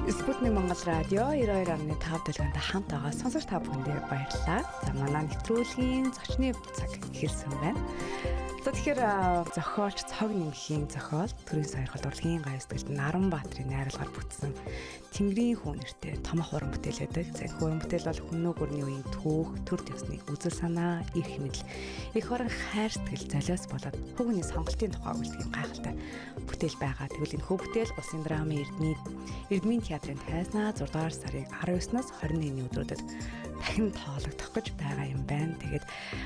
Спутник Монгол радио 92.5 дэлгэнд хамт байгаа сонсогч та бүхэндээ баярлалаа. За манай нэвтрүүлгийн зочны цаг эхэлсэн байна. За тэгэхээр зохиолч Цог Нэмхийн зохиол төрийн сойрхол урлагийн гай сэтгэлд Наранбаатарын найруулгаар бүтсэн Тэнгэрийн хүү нэртэй томох уран бүтээл байдаг. За энэ уран бүтээл бол хүн нүгүрний үеийн түүх, төр төсний үзэл санаа, эрх мэдэл, их орон хайр сэтгэл золиос болоод хүүхний сонголтын тухай үлдээх гайхалтай бүтээл байгаа. Тэгвэл энэ хүү бүтээл Улсын драмын Эрдмийн театрын тайзнаа 6 дугаар сарын 19-наас 21-ний өдрүүдэд дахин тоологдох гэж байгаа юм байна. Тэгээд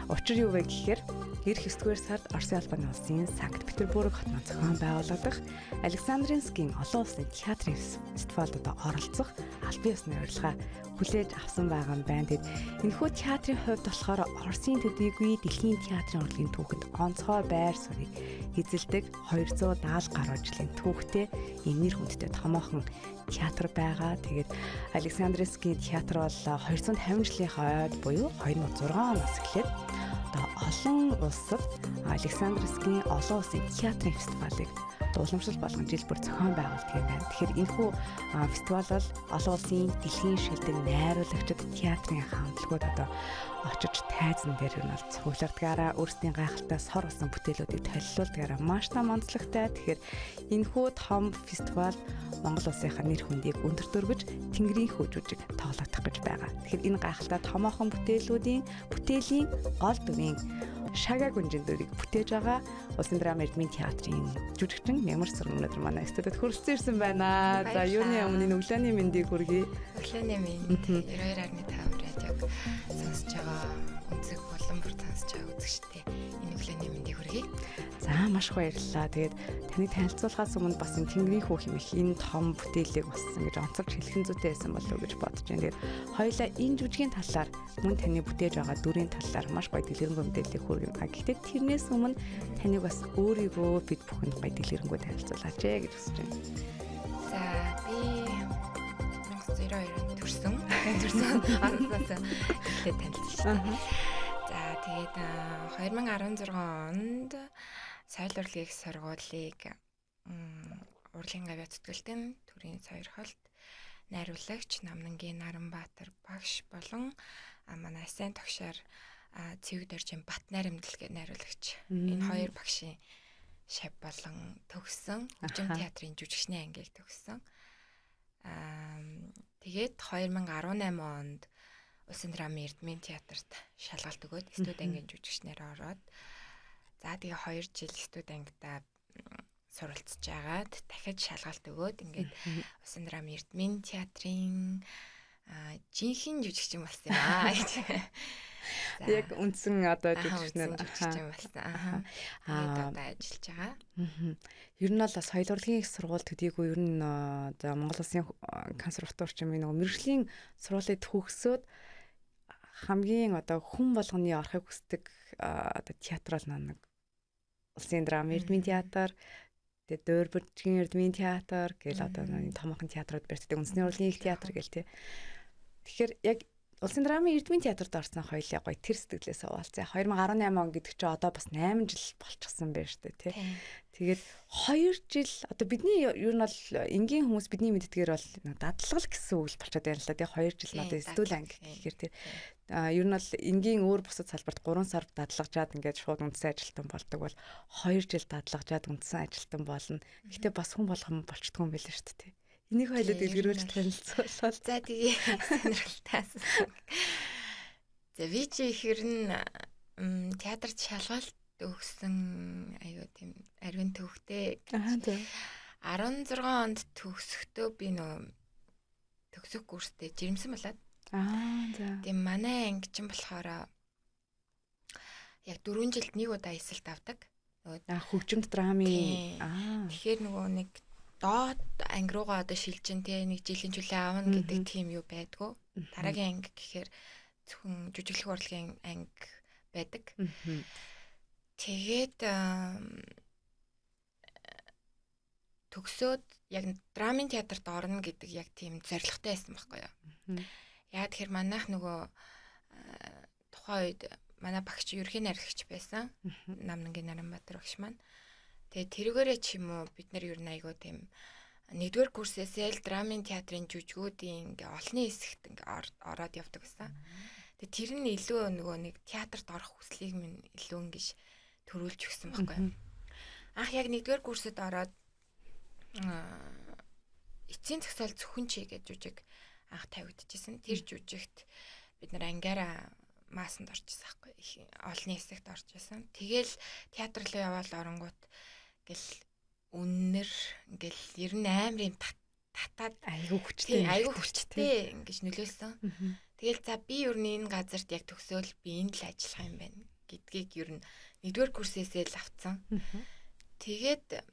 учир юу вэ гэхээр эх 9-р сард Оросын албаны улсын Санкт-Петербург хотноо зохион байгуулагдах Александринскийн олон улсын театрын фестивалд оролцох аль бие усны урилга хүлээж авсан байгаа юм байна. Тэгэд энэхүү театрын хувьд болохоор Оросын төдийгүй дэлхийн театрын урлагийн түүхэнд онцгой байр суурийг эзэлдэг 270 гаруй жилийн түүхтэй нэр хүндтэй томоохон театр байгаа. Тэгээд Александринскийн театр бол 250 жилийн хойд буюу 2006 оноос эхлээд одоо олон улсад Александринскийн олон улсын театрын фестивалыг уламжлал болгон жил бүр зохион байгуулдаг юм байна. Тэгэхээр энэхүү фестивал бол олон улсын дэлхийн шилдэг найруулагчид театрын хамтлагууд одоо очиж тайзан дээр нь бол цуглардгаараа өөрсдийн гайхалтай сор болсон бүтээлүүдийг толилуулдгаараа маш том онцлогтой. Тэгэхээр энэхүү том фестивал Монгол улсынхаа нэр хүндийг өндөр дөрвөж Тэнгэрийн хөөжүүжиг тоглоодох гэж байгаа. Тэгэхээр энэ гайхалтай томоохон бүтээлийн гол дүрийн шагаа гүнжин дүрийг бүтээж байгаа Улсын драмын Эрдмийн театрын жүжигчин Мямар Сүрэн өнөөдөр манай студид хүрэлцэн ирсэн байна. За юуны өмнө өглөөний мэндийг хүргэе. Өглөөний мэнд 92.5 радиог сонсож байгаа өнцөг болон бүр сонсож байгаа үзэгчтэй энэ өглөөний мэндийг хүргэе. За маш их баярлалаа. Тэгээд таныг танилцуулахаас өмнө бас энэ Тэнгэрийн хүү хэмээх энэ том бүтээлийг бассан гэж онцолж хэлхэн зүйтэй байсан болов уу гэж бодож байна. Тэгээд хоёулаа энэ жүжигийн талаар мөн таны бүтээж байгаа дүрийн талаар маш гоё дэлгэрэнгүй мэдээллийг хүргэнэ. Гэхдээ тэрнээс өмнө таныг бас өөрийгөө бид бүхэнд гоё дэлгэрэнгүй танилцуулаач гэж хүсэж байна. За би 1992 онд төрсөн. Араас эхлээд танилцсан шүү дээ. За тэгээд 2016 онд соёл урлагийн их сургуулийг урлагийн гавьяа зүтгэлтэн төрийн сойрхолд найруулагч Намнангийн Наранбаатар багш болон манай сайн тогшоор цэвэг доржийн Бат найрамдал гэх найруулагч. Энэ хоёр багшийн шав болон төгссөн хөгжим театрын жүжигчний ангийг төгссөн. Тэгээд 2018 онд Улсын драмын Эрдмийн театрт шалгалт өгөөд студи ангийн жүжигчнээр ороод за тэгээ 2 жил студи ангидаа суралцж агаад дахиад шалгалт өгөөд ингээд Улсын драмын Эрдмийн театрын жинхэнэ жүжигчин болсон юм аа. Яг үндсэн одоо жүжигчнэр жүжигчин болсон. Одоо ажиллаж байгаа. Ер нь бол соёл урлагийн их сургууль төдийгүй ер нь за Монгол Улсын консерваторичмын нэг мэргэжлийн сургуулийг төгсөөд хамгийн одоо хүн болгоны орохыг хүсдэг одоо театр бол нэг Улсын драмын Эрдмийн театр, тэгээд Дөрбөржгийн Эрдмийн театр гэл одоо нэг томоохон театрууд барьдаг. Үндэсний урлагийн их театр гэл тий. Тэгэхээр яг Улсын драмын Эрдмийн театрт орсон хоёулаа гоё тэр сэтгэлээс уулзъя. 2018 он гэдэг чинь одоо бас 8 жил болчихсон байна шүү дээ тий. Тэгээд 2 жил одоо бидний ер нь бол энгийн хүмүүс бидний мэддгээр бол дадлал гэсэн үг л болчиход байна л да тий. 2 жил нь одоо студи анги гэхээр тий. Ер нь бол энгийн өөр бусад салбарт 3 сар дадлагжаад ингээд шууд үндсэн ажилтан болдог бол 2 жил дадлагжаад үндсэн ажилтан болно. Гэхдээ бас хүн болгон болчдгүй юм байл шүү дээ тий. Энийг хоёулаа дэлгэрүүлж танилцуулаад. За тэгээ сонирхолтой асуусан. За би чи ихэр нь театрт шалгалт өгсөн аюу тийм ариун төвхтэй. 16 онд төгсөхдөө би нөө төгсөх курстэй жирэмсэн болоод. За. Тийм манай анги чинь болохоор яг 4 жилд нэг удаа эсэлт авдаг. Хөгжимд драмын. Тэгэхээр нөгөө нэг доод анги руугаа одоо шилжин тий нэг жилийн чөлөө аавна гэдэг тийм юу байдгүй. Дараагийн анги гэхээр зөвхөн жүжиглэх урлагийн анги байдаг. Тэгээд төгсөөд яг драмын театрт орно гэдэг яг тийм зорилготой байсан байхгүй юу. Яа тэгэхээр манайх нөгөө тухайн үед манай багш ерхий найрлагч байсан. Намнангийн Наранбаатар багш маань. Тэгээ тэрүүгээрээ ч юм уу бид нар ер нь айгуу тийм нэгдүгээр курсээсээ л драмын театрын жүжгүүдийн ингээ олонний хэсэгт ингээ ороод явдаг гэсэн. Тэгээ тэр нь илүү нөгөө нэг театрт орох хүслийг минь илүү ингэж төрүүлж өгсөн байхгүй. Анх яг нэгдүгээр курсэд ороод эцсийн зохиол зөвхөн чи гэж жүжиг анх тавигдчихсэн. Тэр жүжигт бид нар ангиараа маасанд орчихсан байхгүй. Олонний хэсэгт орж исэн. Тэгэл театр руу яваал оронгууд гэл үннэр ингээл ер нь амар юм татаад айгүй хүчтэй ингэж нөлөөлсөн. Тэгэл за би ер нь энэ газарт яг төгсөөл би энд л ажиллах юм байна гэдгийг ер нь нэгдүгээр курсээсээ л авцсан. Тэгээд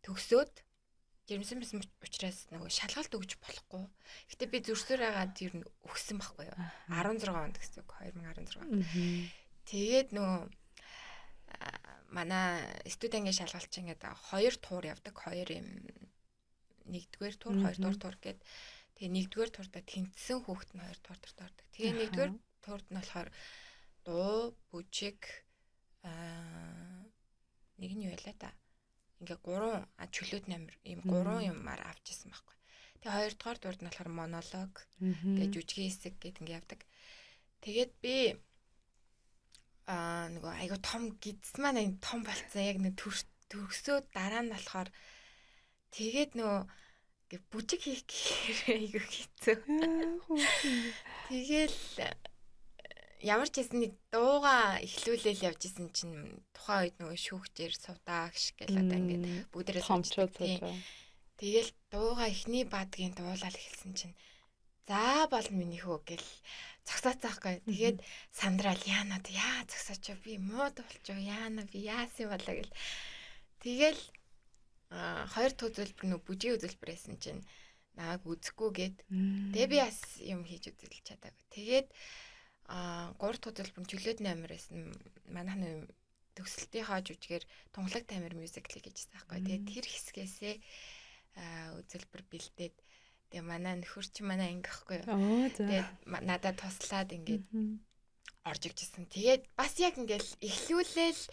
төгсөөд жирэмсэн байсан учраас нөгөө шалгалт өгч болохгүй. Гэтэ би зүрсээр агаад ер нь өгсөн байхгүй юу. 16 онд гэсэн үг 2016. Тэгээд нөгөө манай студенгийн шалгалт чинь ингээд 2 туур явдаг. 2 юм 1-р тур, 2-р тур гээд тэгээ 1-р турда тэнцсэн хүүхэд нь 2 туурд ордог. Тэгээ 1-р турд нь болохоор дуу, бүжиг нэг нь юу ялаа та. Ингээ 3 чөлөөт номер ийм 3 юмар авч ирсэн байхгүй. Тэгээ 2-р турд нь болохоор монолог гэж жүжигийн хэсэг гээд ингээ явдаг. Тэгээд би нөгөө айгу том гидс маань том болцсон яг нэг төгсөөд дараа нь болохоор тэгээд нөгөө бүжиг хийх гэхээр айгу хэцүү. Тэгэл ямар ч хэсэг нэг дууга эхлүүлэл явж исэн чинь тухайн үед нөгөө шүүгчээр сувдаагш гэл одоо ингээд бүгдээрээ томчууд. Тэгэл дууга эхний бадгийн дуулаад эхэлсэн чинь за болно миний хөө гэл зогсооцаахгүй. Тэгээд сандраал яана яа зогсооч би мууд болчих яана би яасан болоо гэл. Тэгэл 2 дахь үзүүлбэр нөө бүжгийн үзүүлбэр байсан чинь нааг үзэхгүй гээд тэгээ би бас юм хийж үзэл чадаагүй. Тэгээд 3 дахь үзүүлбэр чөлөөт номер байсан. Манайх нөө төгсөлтийнхаа жүжигээр тунгалаг тамир мюзикл гэж байсан байхгүй. Тэгээд тэр хэсгээсээ үзүүлбэр бэлдээд тэгээ манай нөхөр чи манай ангихгүй юу. Тэгээд надад туслаад ингээд орж ирчихсэн. Тэгээд бас яг ингээл эхлүүлээл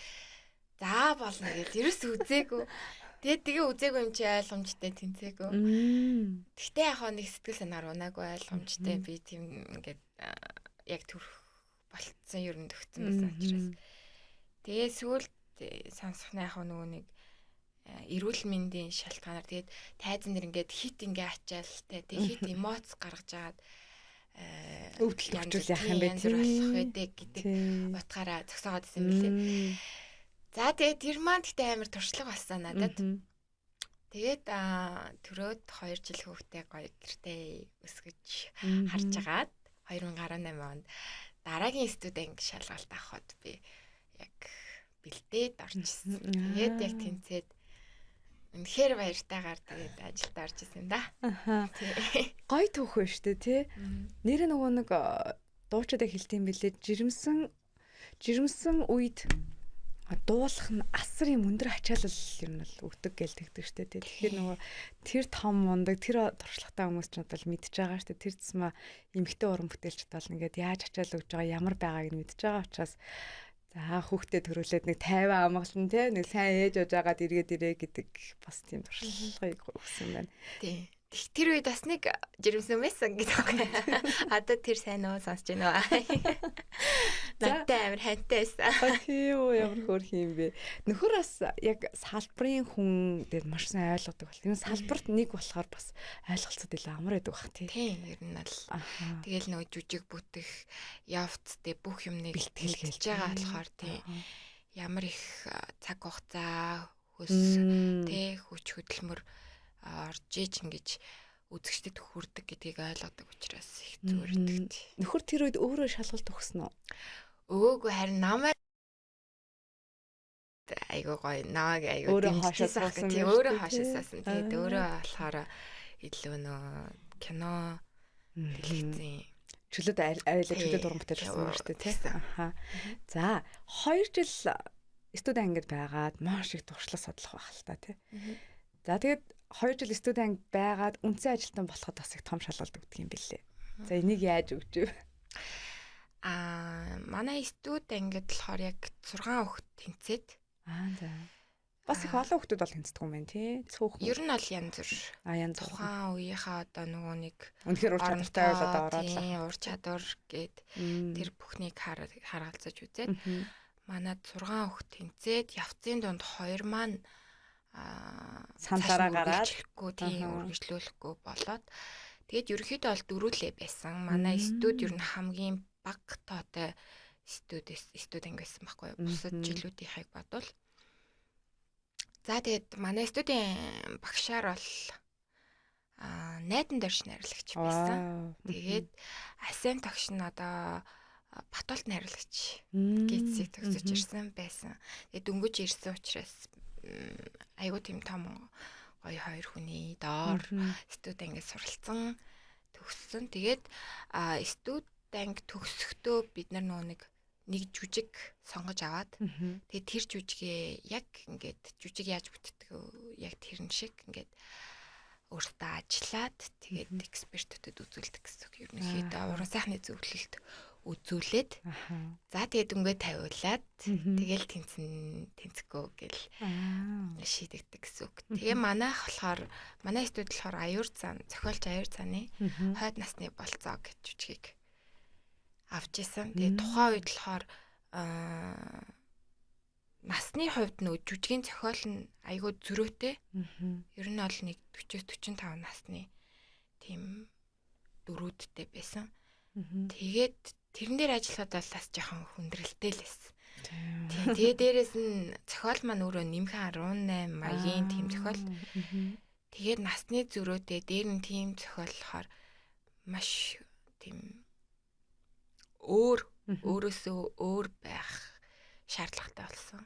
за болно гэж ерөөс үзээгүй. Тэгээ үзээгүй юм чи ойлгомжтой тэнцээгүй. Гэхдээ яг нэг сэтгэл санаар унаагүй ойлгомжтой би тийм ингээд яг төрөх болцсон ер нь төгссөн байсан учраас. Тэгээ сүүлд сонсохны яг нөгөө нэг эрүүл мэндийн шалтгаанаар тэгээд тайзан дэр ингээд хит ингээ ачаалтай тэгээд хит эмоц гаргаж агаад өвдөлт төрчүүл яах юм бэ болох байдаг гэдэг утгаараа зогсоогоод исэн мөлий. За тэгээд тэр маань гэхдээ амар туршлага болсон надад. Тэгээд төрөөд 2 жил хүүхдээ гоё гэртээ өсгөж харж агаад 2018 онд дараагийн студент шалгалт авахд би яг бэлдээд орчихсон. Тэгээд яг тэнцээд үнэхээр баяртайгаар тэгээд ажилд орж исэн да. Гоё түүх шүү дээ тий. Нэр нөгөө нэг дуучидаа хэлтийм билээ жирэмсэн үед дуулах нь асар юм өндөр ачаалал юм л өгдөг гээл тэгдэг штэ тий. Тэгэхээр нөгөө тэр том мундаг тэр туршлагатай хүмүүс ч надад мэдж байгаа штэ. Тэр зэсмэ эмгтэй уран бүтээлчд бол ингээд яаж ачаал өгж байгаа ямар байгааг нь мэдж байгаа учраас за хүүхдээ төрүүлээд нэг 50 амгалан тий нэг сайн ээж ууж агаад эргээд ирээ гэдэг бас тийм туршлагыг өгсөн байна. Тий. Тэр үед бас нэг жирэмсэн байсан гэдэг. Одоо тэр сайн уу сонсож байна уу? Надтай амар хайртай байсан. Тийм үү ямар хөөрх юм бэ. Нөхөр бас яг салбарын хүн дээр маш сайн ойлгодог бол. Энэ салбарт нэг болохоор бас ойлголцоод илүү амар байдаг бах тий. Тийм ер нь л. Тэгэл нөгөө жүжиг бүтэх явц тий бүх юмныг бэлтгэлж байгаа болохоор тий. Ямар их цаг хугацаа хөс тий хүч хөдөлмөр орж иж ингэж үзэгчдэд хүрдэг гэдгийг ойлгодог учраас их зүрхдэг. Нөхөр тэр үед өөрөө шалгалт өгсөн үү? Өөгүй харин намайг айгуу гоё намайг айгуу дэмжижсэн тийм өөрөө хаашаасаасан. Тэгээд өөрөө болохоор илүү нөө кино телевизийн чөлөөд айлаа чөлөөд уран бүтээл хийсэн байна шүү дээ тий. Аха. За 2 жил студент ангид байгаад маш их туршлага судлах байх л та тий. За тэгээд 2 жил студент байгаад үндсэн ажилтан болоход бас их том шалгалт өгдөг юм билээ. За энийг яаж өгч вэ? Манай студент ангид болохоор яг 6 хүүхэд тэнцээд за. Бас их олон хүмүүс бол тэнцдэг юм байна тий. Цөөхөн. Ер нь бол янз бүр. Янз бүр. Тухайн үеийнхээ одоо нөгөө нэг үнэхээр ур чадвартай байл одоо ороод л. Ур чадвар гээд тэр бүхнийг харгалзаж үзээд манад 6 хүүхд тэнцээд явцын дунд 2 маань сандараа гараад тийм үргэлжлүүлэхгүй болоод тэгээд ерөөхдөө бол дөрүүлээ байсан. Манай студ ер нь хамгийн бага тоотой студ анги байсан байхгүй юу? Бусад жилүүдийнхийг бодвол. За тэгээд манай студийн багшаар бол найдан дорж найруулагч байсан. Тэгээд асем тогш нь одоо Батуулт найруулагч гидсийг төгсөж ирсэн байсан. Тэгээд дөнгөж ирсэн учраас айгуу тийм том гоё хоёр хүний доор студ ангид суралцсан төгссөн. Тэгээд студ анги төгсөхдөө бид нар нэг жүжиг сонгож аваад тэгээд тэр жүжигээ яг ингээд жүжиг яаж бүтдэг яг тэрэн шиг ингээд өөртөө ажиллаад тэгээд экспертүүдэд үзүүлдэг гэсэн үг. Ерөнхийдөө уран сайхны зөвлөлд үзүүлээд за тэгээд өнгөө тавиулаад тэгэл тэнцэхгүй гэл шийдэгдэг гэсэн үг. Тэгээ манай студ болохоор аюур цаан зохиолч аюур цааны хойд насны болцоо гэж жүжигийг авч исэн. Тэгээ тухайн үед болохоор насны хувьд нөө жүжигийн зохиол нь айгүй зөрөөтэй. Ер нь бол нэг 40-45 насны тийм дөрүүдтэй байсан. Тэгээд тэрэн дээр ажиллахад бол бас жоохон хүндрэлтэй л байсан. Тэгээ дээрэс нь зохиол маань өөрөө нэмхэн 18 маягийн тийм зохиол. Тэгээд насны зөрөөтэй дээр нь тийм зохиолохоор маш тийм өөрөөсөө өөр байх шаардлагатай болсон.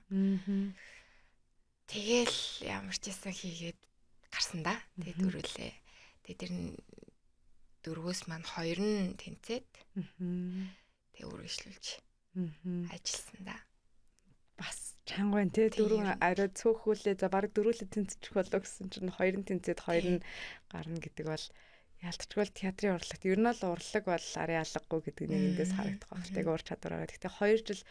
Тэгэл ямар ч юм хийгээд гарсан да. Тэгээд дөрүүлээ. Тэгээд тэр дөрвөөс маань 2 нь тэнцээд тэг үргэлжлүүлж ажилласан да. Бас чанга байна те. 4 арай цөөхүүлээ. За баг дөрүүлээ тэнцчих болоо гэсэн чинь 2 нь тэнцээд 2 нь гарна гэдэг бол ялтчгүй театрын урлаг. Ер нь бол урлаг бол ари алгагүй гэдэг нэг эндээс харагдах байх. Тэг уур чадвараа. Гэхдээ 2 жил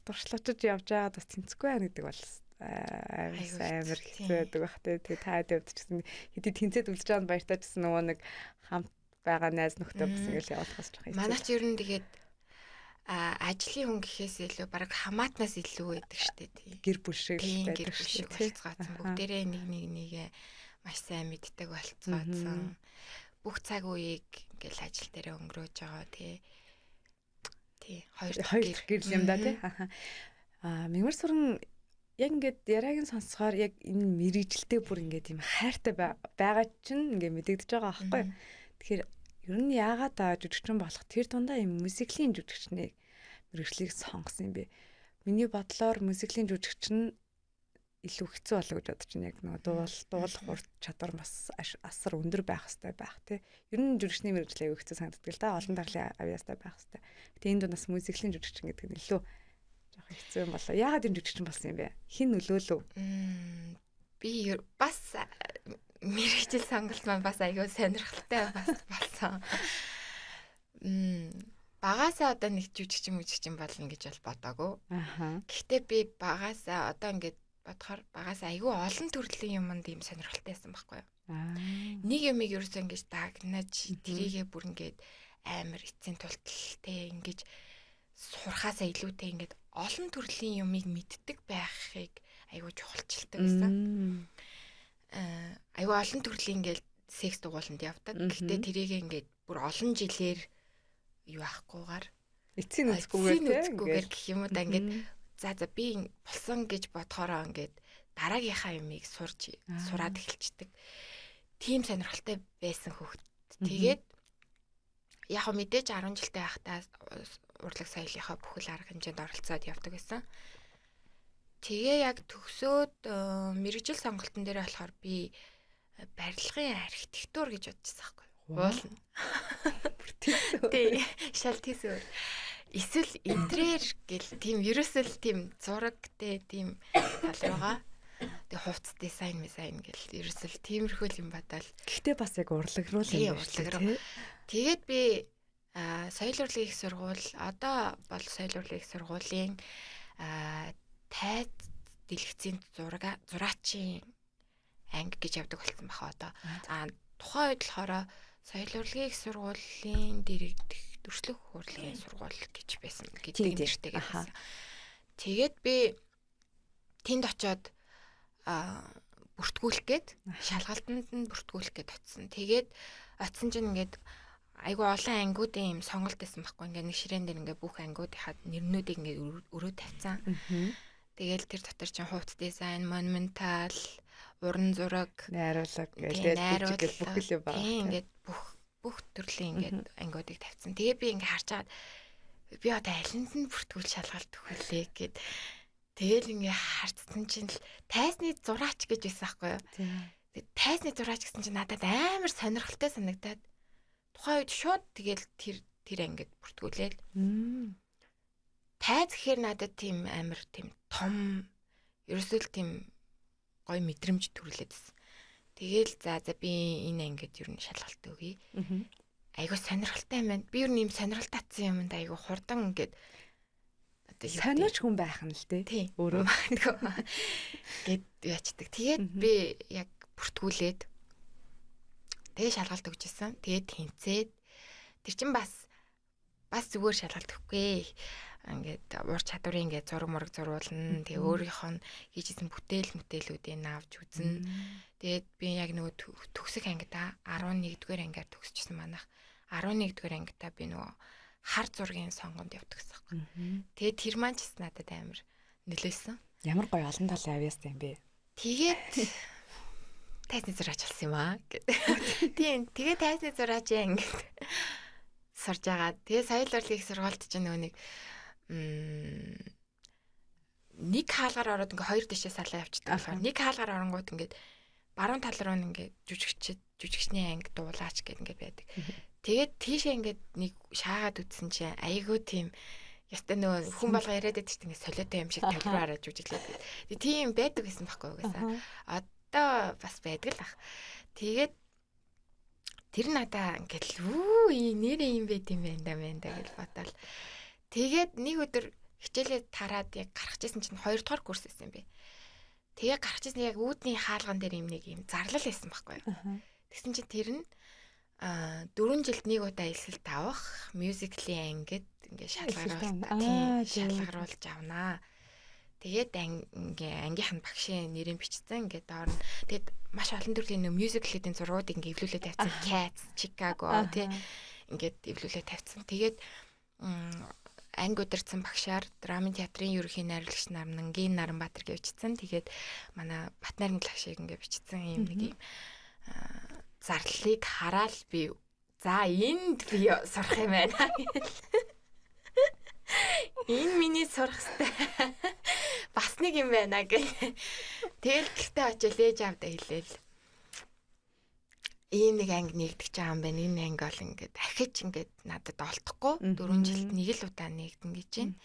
туршлагачж явж байгаа бас тэнцэхгүй байна гэдэг бол амар хэцүү байдаг бах те. Та хэд явдчихсан хэдий тэнцээд үлж байгаа нь баяртай ч гэсэн нөгөө нэг хамт байгаа найз нөхдөд бас ингээл явуулахаас жоох хэцүү. Манай ч ер нь тэгээд ажлын хүн гэхээс илүү баг хамаатнаас илүү байдаг штэ тий. Гэр бүл шиг байдаг штэ. Болцгооцсон бүгдээрээ нэгээ маш сайн мэддэг болцгооцсон. Бүх цаг үеийг ингээл ажил дээрээ өнгөрөөж байгаа тий. Хоёр гэрэл юм да тий. Мигмар суран яг ингээд яриагийн сонсохоор яг энэ мэрэгжилтэй бүр ингээд юм хайртай байгаа чинь ингээд мэдэгдэж байгаа аахгүй. Тэгэхээр ер нь яагаад жүжигчин болох тэр дундаа юм мюзиклийн жүжигчнийг мэрэгчлийг сонгосон юм бэ? Миний бодлоор мюзиклийн жүжигчин илүү хэцүү болоо гэж бодож байна. Яг нөгөө дуулах ур чадвар бас асар өндөр байх хэрэгтэй байх тий. Ер нь жүжигчний мэрэгжил аягүй хэцүү санагддаг л да. Олон талын авьяастай байх хэрэгтэй. Гэтэ энэ дундаас мюзиклийн жүжигчин гэдэг нь илүү жоох хэцүү юм болоо. Яагаад энэ жүжигчин болсон юм бэ? Хин нөлөөлөв? Би бас мэрэгжил сонголт маань бас аягүй сонирхолтой бас болсон. Багасаа одоо нэг жүжигчин болно гэж бол бодоагүй. Гэхдээ би багасаа одоо ингээд бодохоор багасаа аягүй олон төрлийн юмд ийм сонирхолтой байсан байхгүй юу? Нэг юмыг ерөөсөө ингэж дагнаж тэрийгээ бүр ингээд амар эцсийн тулталтай ингэж сурхаасаа илүүтэй ингээд олон төрлийн юмыг мэддэг байхыг аягүй чухалчилдаг байсан. Аягүй олон төрлийн ингээд секс дугууланд явдаг. Гэхдээ тэрийгээ ингээд бүр олон жилээр юу ахгүйгээр эцсийн үзэхгүйгээр гэх юм уу да ингээд за би болсон гэж бодохороо ингээд дараагийнхаа юмыг сураад эхэлчихдэг. Тийм сонирхолтой байсан хөхт. Тэгээд яг хөө мэдээж 10 жилтэй байхдаа урлаг соёлынхаа бүхэл арга хэмжээнд оролцоод явдаг байсан. Тэгээ яг төгсөөд мэрэгжил сонголтын дээр болохоор би барилгын архитектур гэж бодчихсан байхгүй юу? Уулна. Тий, шал тийсүү. Эсвэл интерьер гэл тийм ерөөсөл тийм зурагтэй тийм тал байгаа. Тэгээ хувцас дизайн гэл ерөөсөл тиймэрхүү юм badал. Гэхдээ бас яг урлаг руу л юм байна. Тэгээд би соёл урлагийн их сургууль одоо бол соёл урлагийн их сургуулийн дэлгэцийн зураачийн анги гэж явдаг болсон баха одоо. Тухайн үед болохоор соёл урлагийн их сургуулийн дэрэгдэх төрслөх хурлын сургууль гэж байсан гэдэг нэртэй гэсэн. Тэгээд би тэнд очиод бүртгүүлэх гээд шалгалтанд нь бүртгүүлэх гээд очсон. Тэгээд очсон чинь ингээд айгу олон ангиудын юм сонголт байсан байхгүй. Ингээд нэг ширээн дээр ингээд бүх ангиудынхаа нэрнүүдийг ингээд өрөө тавьсан. Тэгэл тэр дотор чинь хувц дизайн, монументал, уран зураг, найруулга гэдэг бүх л байна. Ингээд бүх төрлийн ингээд ангиудыг тавьсан. Тэгээ би ингээд харж байгаа би одоо алинд нь бүртгүүл шалгалт өгүүлээ гэд. Тэгэл ингээд харцсан чинь л тайсны зураач гэж байсан байхгүй юу? Тэгээ тайсны зураач гэсэн чинь надад амар сонирхолтой санагдаад тухайн үед шууд тэгэл тэр ангид бүртгүүлээл. Тайз гэхээр надад тийм амар тийм том ерөөсөө тийм гоё мэдрэмж төрүүлээд байсан. Тэгэл за би энэ ангид ер нь шалгалт өгье. Айгу сонирхолтой юм байна. Би ер нь юм сонирхол татсан юмд айгу хурдан ингээд одоо сонирч хүн байх нь л дээ. Өөрөө гэд ячдаг. Тэгээд би яг бүртгүүлээд тэгээ шалгалт өгчээсэн. Тэгээд тэнцээд тэр чин бас зүгээр шалгалт өгөхгүй. Ингээд ур чадварын ингээд зураг мураг зурулна. Тэгээ өөрийнхөө хийжсэн бүтээлүүдийг авч үзнэ. Тэгээд би яг нөгөө төгсөх ангидаа 11-р ангиар төгсчихсэн манайх. 11-р ангидаа би нөгөө хар зургийн сонгонд явдаг гэсэн. Тэгээд тэр маань ч надад амар нөлөөсөн. Ямар гоё олон талын авьяастай юм бэ? Тэгээд тайсны зураач болсон юм аа. Тийм. Тэгээд тайсны зураач ингээд сурж байгаа. Тэгээ соёл урлагийн сургуульд ч нөгөө нэг хаалгаар ороод ингээ хоёр дэшээ салаа явчихдаг болохоор нэг хаалгаар оронгууд ингээд баруун тал руу ингээд жүжигчний анги дуулаач гэд ингээд байдаг. Тэгээд тийшээ ингээд нэг шаагаад үтсэн чинь айгүй тийм ястай нөгөө хүн болго яриад байдаг чинь ингээд солиотой юм шиг талбараа хараад жүжиглээд. Тийм байдаг гэсэн байхгүй угаасаа. Одоо бас байдаг л ах. Тэгээд тэр надаа ингээд нэрээ юм байт юм байна да гэж бодоол. Тэгээд нэг өдөр хичээлээ тараад яг гарах гэсэн чинь 2 дугаар курс байсан юм бэ. Тэгээ гарах гэсэн яг үүдний хаалган дээр нэг юм зарлал байсан байхгүй юу. Тэгсэн чинь тэр нь 4 жилд нэг удаа элсэлт авах мюзиклийн ангид ингээ шалгаруулж авнаа. Тэгээд ангийнх нь багшийн нэрийн бичсэн ингээ доор нь тэгээд маш олон төрлийн мюзиклүүдийн зургуудыг ингээ эвлүүлээд тавьсан. Cats, Chicago тий ингээд эвлүүлээд тавьсан. Тэгээд анги удирдсан багшаар драмын театрын ерөнхий найруулагч Намнангийн Наранбаатар гэвчсэн. Тэгээд манай Батнайрын лагшиг ингээ бичсэн юм нэг юм зарлалыг хараад би за энд би сурах юм байна. Энэ миний сурах хэвээр бас нэг юм байна гэх. Тэгэл гэртээ очиж ээж авдаа хэлээл. Ийм нэг анги нэгдэж байгаа юм байна. Энэ анги бол ингээд дахиж ингээд надад олдохгүй 4 жилд нэг л удаа нэгдэн гэж байна.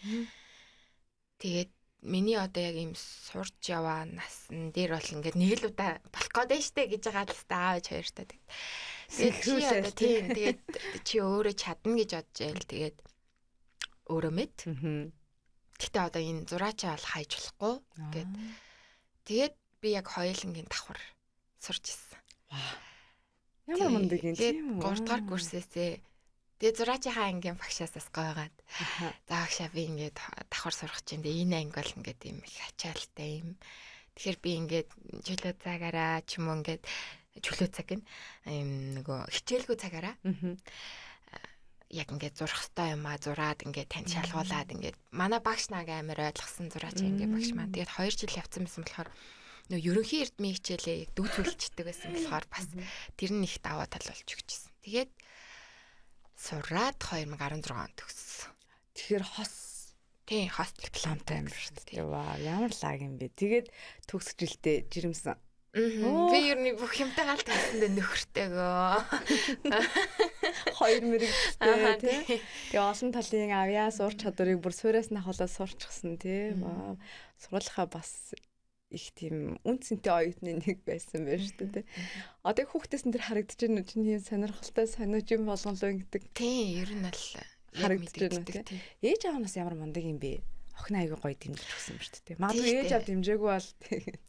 Тэгээд миний одоо яг ийм сурч яваа насн дээр бол ингээд нэг л удаа болох гээд штэ гэж байгаа л та аавч хоёртой. Тэгээд тэгээд чи өөрөө чадна гэж бодож байл. Тэгээд өөрөө мэд. Гэтэ одоо энэ зураачаа бол хайж болохгүй гэд. Тэгээд би яг хоёулангийн давхар сурч ирсэн. Ямар мундаг юм тийм үү? 3 дугаар курсээсээ тэгээ зураачийнхаа ангийн багшаасаас гойгаад за багшаа би ингээд давхар сурах чинь энэ анги бол ингээд юм их ачаалтай юм. Тэгэхээр би ингээд чөлөө цагаараа ч юм уу ингээд чөлөө цаг нь нөгөө хичээлгүй цагаараа яг ингээд зурх хэвээр юм а зураад ингээд тань шалгуулад ингээд манай багш нэг амар ойлгосон зураач ангийн багш маань тэгээд 2 жил явцсан байсан болохоор нөө ерөнхий эрдмийн хичээлээ яг дүүцүүлчихдэг байсан болохоор бас тэр нь их даваа тал болж өгчээсэн. Тэгээд сураад 2016 онд төгссөн. Тэгэхээр хос дипломтой юм шүү дээ. Ваа, ямар лаг юм бэ? Тэгээд төгсөж илтээ жирэмсэн. Би ер нь бүх юмтай галт хэлсэндээ нөхөртэйгөө. 2 мэрэгчтэй тий. Тэгээ олон талын авьяас ур чадварыг бүр суураас нь хавлаад сурчсан тий. Ваа. Сургуулийнхаа бас их тийм үнцэнтэй оюутны нэг байсан байж шүү дээ. Одоо хүүхдээс нь тэр харагдаж байна уу? Чиний сонирхолтой сониуч юм болгонлоо гэдэг. Тий, ер нь л харагдаж байна тий. Ээж аавнаас ямар мундаг юм бэ? охин аягүй гоё дэмжиж өгсөн юм шүү дээ. Магадгүй ээж аав дэмжээгүй бол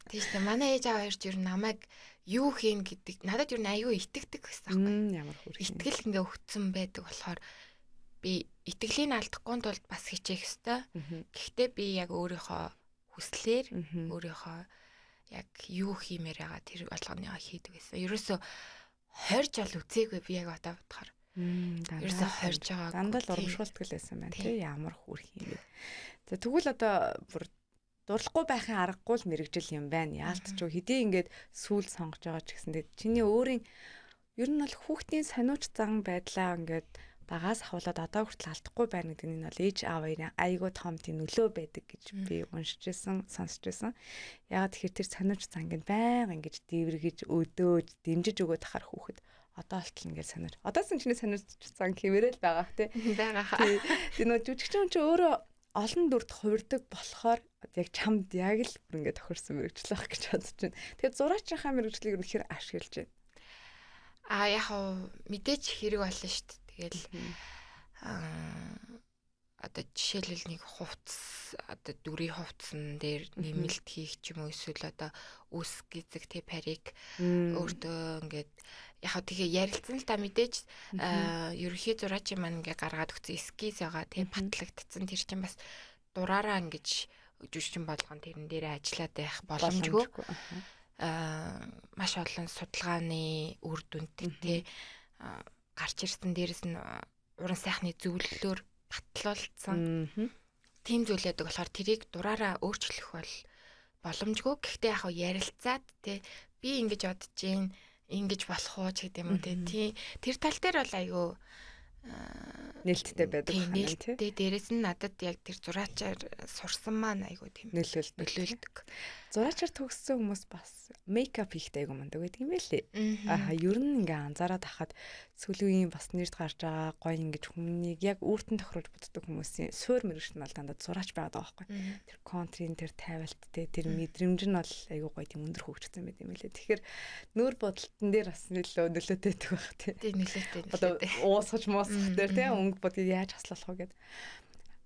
тийм шүү дээ. Манай ээж аав хоёрч ер нь намайг юу хийн гэдэг надад ер нь аягүй итгэдэг байсан байхгүй. Ямар хүрх. Итгэл ингээ өгцөн байдаг болохоор би итгэлийг алдахгүй тулд бас хичээх ёстой. Гэхдээ би яг өөрийнхөө хүслээр өөрийнхөө яг юу хиймээр байгаа тэр болгоныгоо хийдэг байсан. Ерөөсө хорж ол үзээгүй би яг одоо бодохоор. Ерөөсө хорж байгаа. Дандаа л урамшуулдаг байсан байна тий. Ямар хүрх юм бэ. За тэгвэл одоо бүр дурлахгүй байхын аргагүй л мэрэгжил юм байна. Яалтчгүй хэдий ингээд сүүл сонгож байгаа ч гэсэн чиний өөрийн ер нь бол хүүхдийн сониуч зан байдлаа ингээд багаас хавуулаад одоо хүртэл алдахгүй байна гэдэг нь бол ээж аав хоёрын айгүй том тийм нөлөө байдаг гэж би уншиж байсан, сонсч байсан. Ягаад тэгэхээр тэр сониуч занг нь байнга ингэж дээвэргэж өдөөж дэмжиж өгөөд ахаар хүүхэд одоо болтол ингээд сониуч. Одоосон чиний сониуч занг хэмээрэл байгаа тий. Байгаа. Тэр нөө жүжигчин ч өөрөө олон дүрд хувирдаг болохоор яг чамд яг л бүр ингээд тохирсон мэрэгжил байх гэж бодож байна. Тэгэхээр зураачийнхаа мэрэгжлийг үнэхээр ашиглаж байна. Яг мэдээж хэрэг болно шүү дээ. Тэгэл одоо жишээлбэл нэг хувцас одоо дүрийн хувцсан дээр нэмэлт хийх ч юм уу эсвэл одоо үс гизэг тэ парик өөртөө ингээд яг тэгээ ярилцсан л та мэдээж ерөнхий зураачийн маань ингээ гаргаад өгсөн эскиз байгаа тэ батлагдсан тэр чинь бас дураараа ингэж жүжигчин болгон тэрэн дээрээ ажиллаад байх боломжгүй маш олон судалгааны үр дүнтэй тэ гарч ирсэн дээрэс нь уран сайхны зөвлөлөөр батлуулсан. Тийм зүйлээд болохоор тэрийг дураараа өөрчлөх бол боломжгүй. Гэхдээ яг ярилцаад тий би ингэж бодож гин ингэж болох уу ч гэдэг юм уу тий. Тэр тал дээр бол айгүй нээлттэй байдаг байна тий. Дээрэс нь надад яг тэр зураачаар сурсан маань айгүй тийм нөлөөлдөг. Зураачаар төгссөн хүмүүс бас мейкап хийхдээ айгүй мундаг байдаг юм байлээ. Ер нь ингээ анзаараад хахад сүүлийн бас нэрд гарч байгаа гоё ингэж хүмүүнийг яг үүртэн тохируулж боддог хүмүүсийн суур мэрэгч нь бол дандаа зураач байгаад байгаа байхгүй. Тэр контрийн тэр тайвалттай тэр мэдрэмж нь бол айгүй гоё тийм өндөр хөгжсөн байт юм байлээ. Тэгэхээр нүүр бодолтон дээр бас нөлөөтэй байдаг байх тий. Тийм нөлөөтэй. Одоо уусгаж муусгах дээр тий өнгө бодгийг яаж хаслах вэ гэдэг.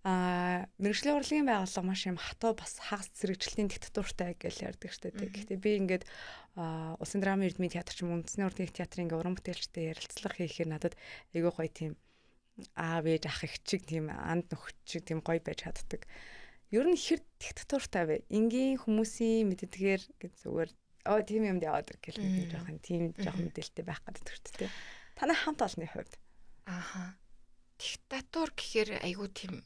Мэргэжлийн урлагийн байгууллага маш юм хатуу бас хагас зэрэгжилтийн диктатуртай гэж ярьдаг штэ тий. Гэхдээ би ингээд Улсын драмын эрдмийн театр ч юм үндэсний уран театрын ингээ уран бүтээлчтэй ярилцлага хийхээр надад айгүй гоё тийм аав ээж ах их чиг тийм анд нөхч чиг тийм гоё байж чаддаг. Ер нь хэр диктатуртай вэ? Энгийн хүмүүсийн мэддгээр гэж зүгээр тийм юмд яваад гэх юм жоохон тийм жоохон мэдээлэлтэй байх гэдэг шүү дээ. Танай хамт олонны хувьд. Диктатур гэхээр айгүй тийм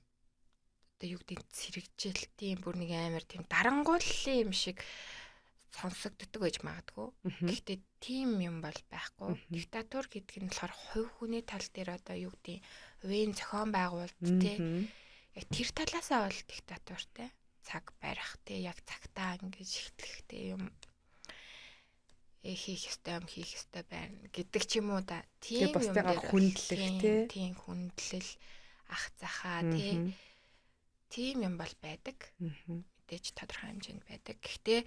одоо юу гэдэг цэрэгжил тийм бүр нэг амар тийм дарангууллын юм шиг сонсогддог байж магадгүй. Гэхдээ тийм юм бол байхгүй. Диктатур гэдэг нь болохоор хувь хүний тал дээр одоо юу гэдэг хувийн зохион байгуулалт тий. Яг тэр талаасаа бол диктатуртай. Цаг барих тий яг цагтаа ингэж ихтлэхтэй юм хийх ёстой юм хийх ёстой байна гэдэг ч юм уу да. Тийм юм дээр хүндлэх тий. Тийм хүндлэл ах захаа тий. Тийм юм бол байдаг. Мэдээж тодорхой хэмжээнд байдаг. Гэхдээ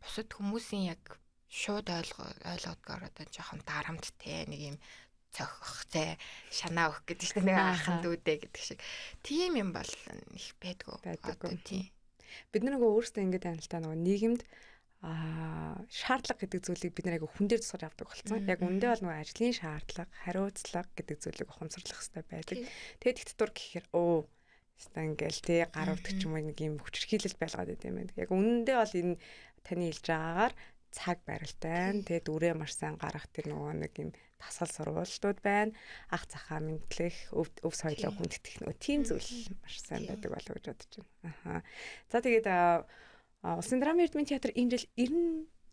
бусад хүмүүсийн яг шууд ойлгодгоор одоо жоохон дарамт те нэг юм цохих те шанаа өгөх гэдэг чинь нэг ахын дүүдээ гэдэг шиг. Тийм юм бол их байдгүй. Тийм. Бид нөгөө өөрсдөө ингэж байна л та нөгөө нийгэмд шаардлага гэдэг зүйлийг бид нэг хүн дээр тусгаж авдаг болсон. Яг үндэ бол нөгөө ажлын шаардлага, хариуцлага гэдэг зүйлийг ухамсарлах хэрэгтэй байдаг. Тэгээд диктатур гэхээр ингээл тий гар утгч юм уу нэг юм хүчирхийлэл байлгаад байт юм байна. Яг үнэндээ бол энэ таны хэлж байгаагаар цаг барилт байна. Тэгээд үрээ маш сайн гарах тэр нөгөө нэг юм тасгал сургуулиудууд байна. Ах захаа мэдлэх, өв соёлоо хүндэтгэх нөгөө тийм зүйл маш сайн байдаг болов гэж бодож байна. За тэгээд Улсын драмын эрдмийн театр энэ жил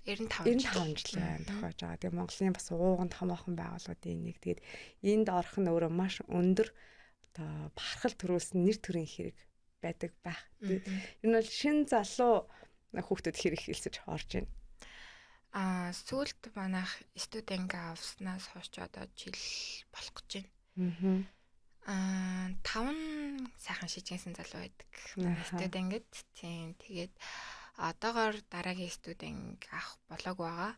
95 жил тохиож байгаа. Тэгээд Монголын бас ууганд томоохон байгууллагуудын нэг. Тэгээд энд орох нь өөрөө маш өндөр одоо бахархал төрүүлсэн нэр төрийн хэрэг байдаг байх. Энэ бол шин залуу хүүхдүүд хэрэг хэлсэж орж байна. Сүүлд манайх студент авснаас хойш одоо жил болох гэж байна. 5 сайхан шижгэнсэн залуу байдаг. Манай студент тийм тэгээд одоогоор дараагийн студент авах болоог байгаа.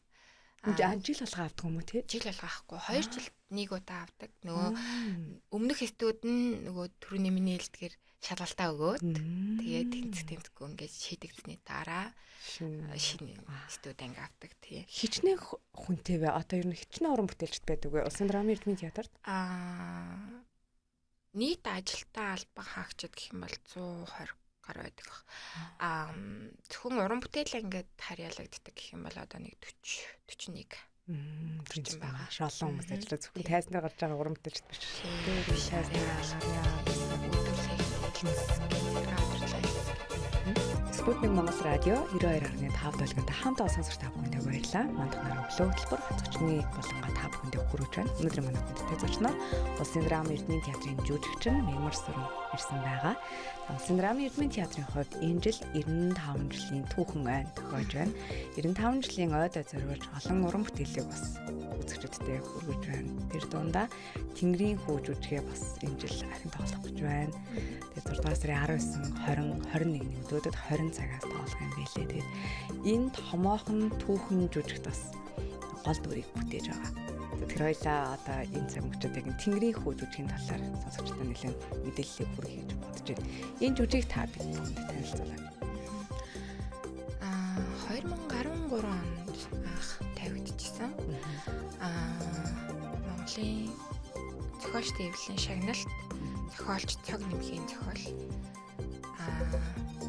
Жил болго авдаг юм уу тий? Жил болго авахгүй. 2 жилд нэг удаа авдаг. Нөгөө өмнөх эстүүд нь нөгөө түрүүний миний хэлдгээр шалгалтаа өгөөд тэгээд тэмцэхгүй ингээд шийдэгдсэний дараа шинэ эстүүд анги авдаг тий. Хичнээн хүнтэй вэ? Одоо ер нь хичнээн уран бүтээлчд байдаг вэ? Улсын драмын эрдмийн театрт? Нийт ажилтаа албан хаагчид гэх юм бол 120 гар байдаг. Зөвхөн уран бүтээл ингээд харьяалагддаг гэх юм бол одоо нэг 40 41 40 байгаа. Шолон хүмүүс ажиллаа зөвхөн тайзнаар гарч байгаа уран бүтээлчд биш. Биш Спутник Монгол радио 92.5 долгионтой хамт сонсогч та бүхэндээ баярлалаа. Мандахнаар өглөө хөтөлбөр хацгчны болонго та бүхэндээ хүргэж байна. Өнөөдөр манай хүндэтэй зочноор Улсын драмын эрдмийн театрын жүжигчин Мягмар Сүрэн ирсэн байгаа. Улсын драмын эрдмийн театрын хувьд энэ жил 95 жилийн түүхэн айн тохиож байна. 95 жилийн ойдоо зориулж олон уран бүтээлийг бас үзэгчдэд хүргэж байна. Тэр дундаа Тэнгэрийн хүү жүжигээ бас энэ жил ахин тоглох гэж байна. Тэгээд 6 сарын 19, 20, 21-ний өдрүүдэд 20 цагаас тоглох юм билээ. Тэгээд энэ томоохон түүхэн жүжигт бас гол дүрийг бүтээж байгаа. Тэгэхээр хоёлаа одоо энэ цаг мөчөд яг Тэнгэрийн хүү жүжигийн талаар сонсогчдод нэлээд мэдээлэл хүргэх гэж бодож байна. Энэ жүжигийг та бид бүхэнд танилцуулаач. 2013 онд анх тавигдчихсан. Монголын зохиолчдын эвлэлийн шагналт зохиолч цог нэмхийн зохиол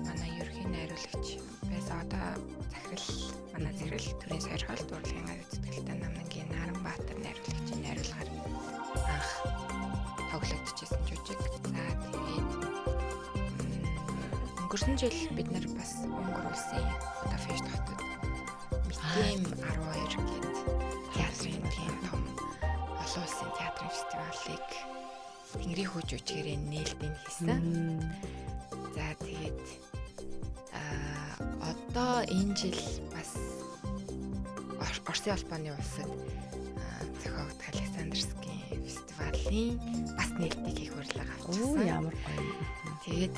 манай ерөнхий найруулагч байсан одоо манай захирал төрийн сойрхол урлагийн аяд сэтгэлтэй намнангийн Наранбаатар найруулагчийн найруулгаар анх тоглогдчихсэн жүжиг. За тэгээд өнгөрсөн жил бид нар бас Монгол улсын Будапешт хотод Митэм 12 гэдэг театрын тийм том олон улсын театрын фестивалыг Тэнгэрийн хүү жүжигээрээ нээлттэй хийсэн. За тэгээд одоо энэ жил бас Оросын албаны улсад зохиогдох Александрскийн фестивалийн бас нээлтийг хийх урилга авчихсан. Ямар гоё. Тэгээд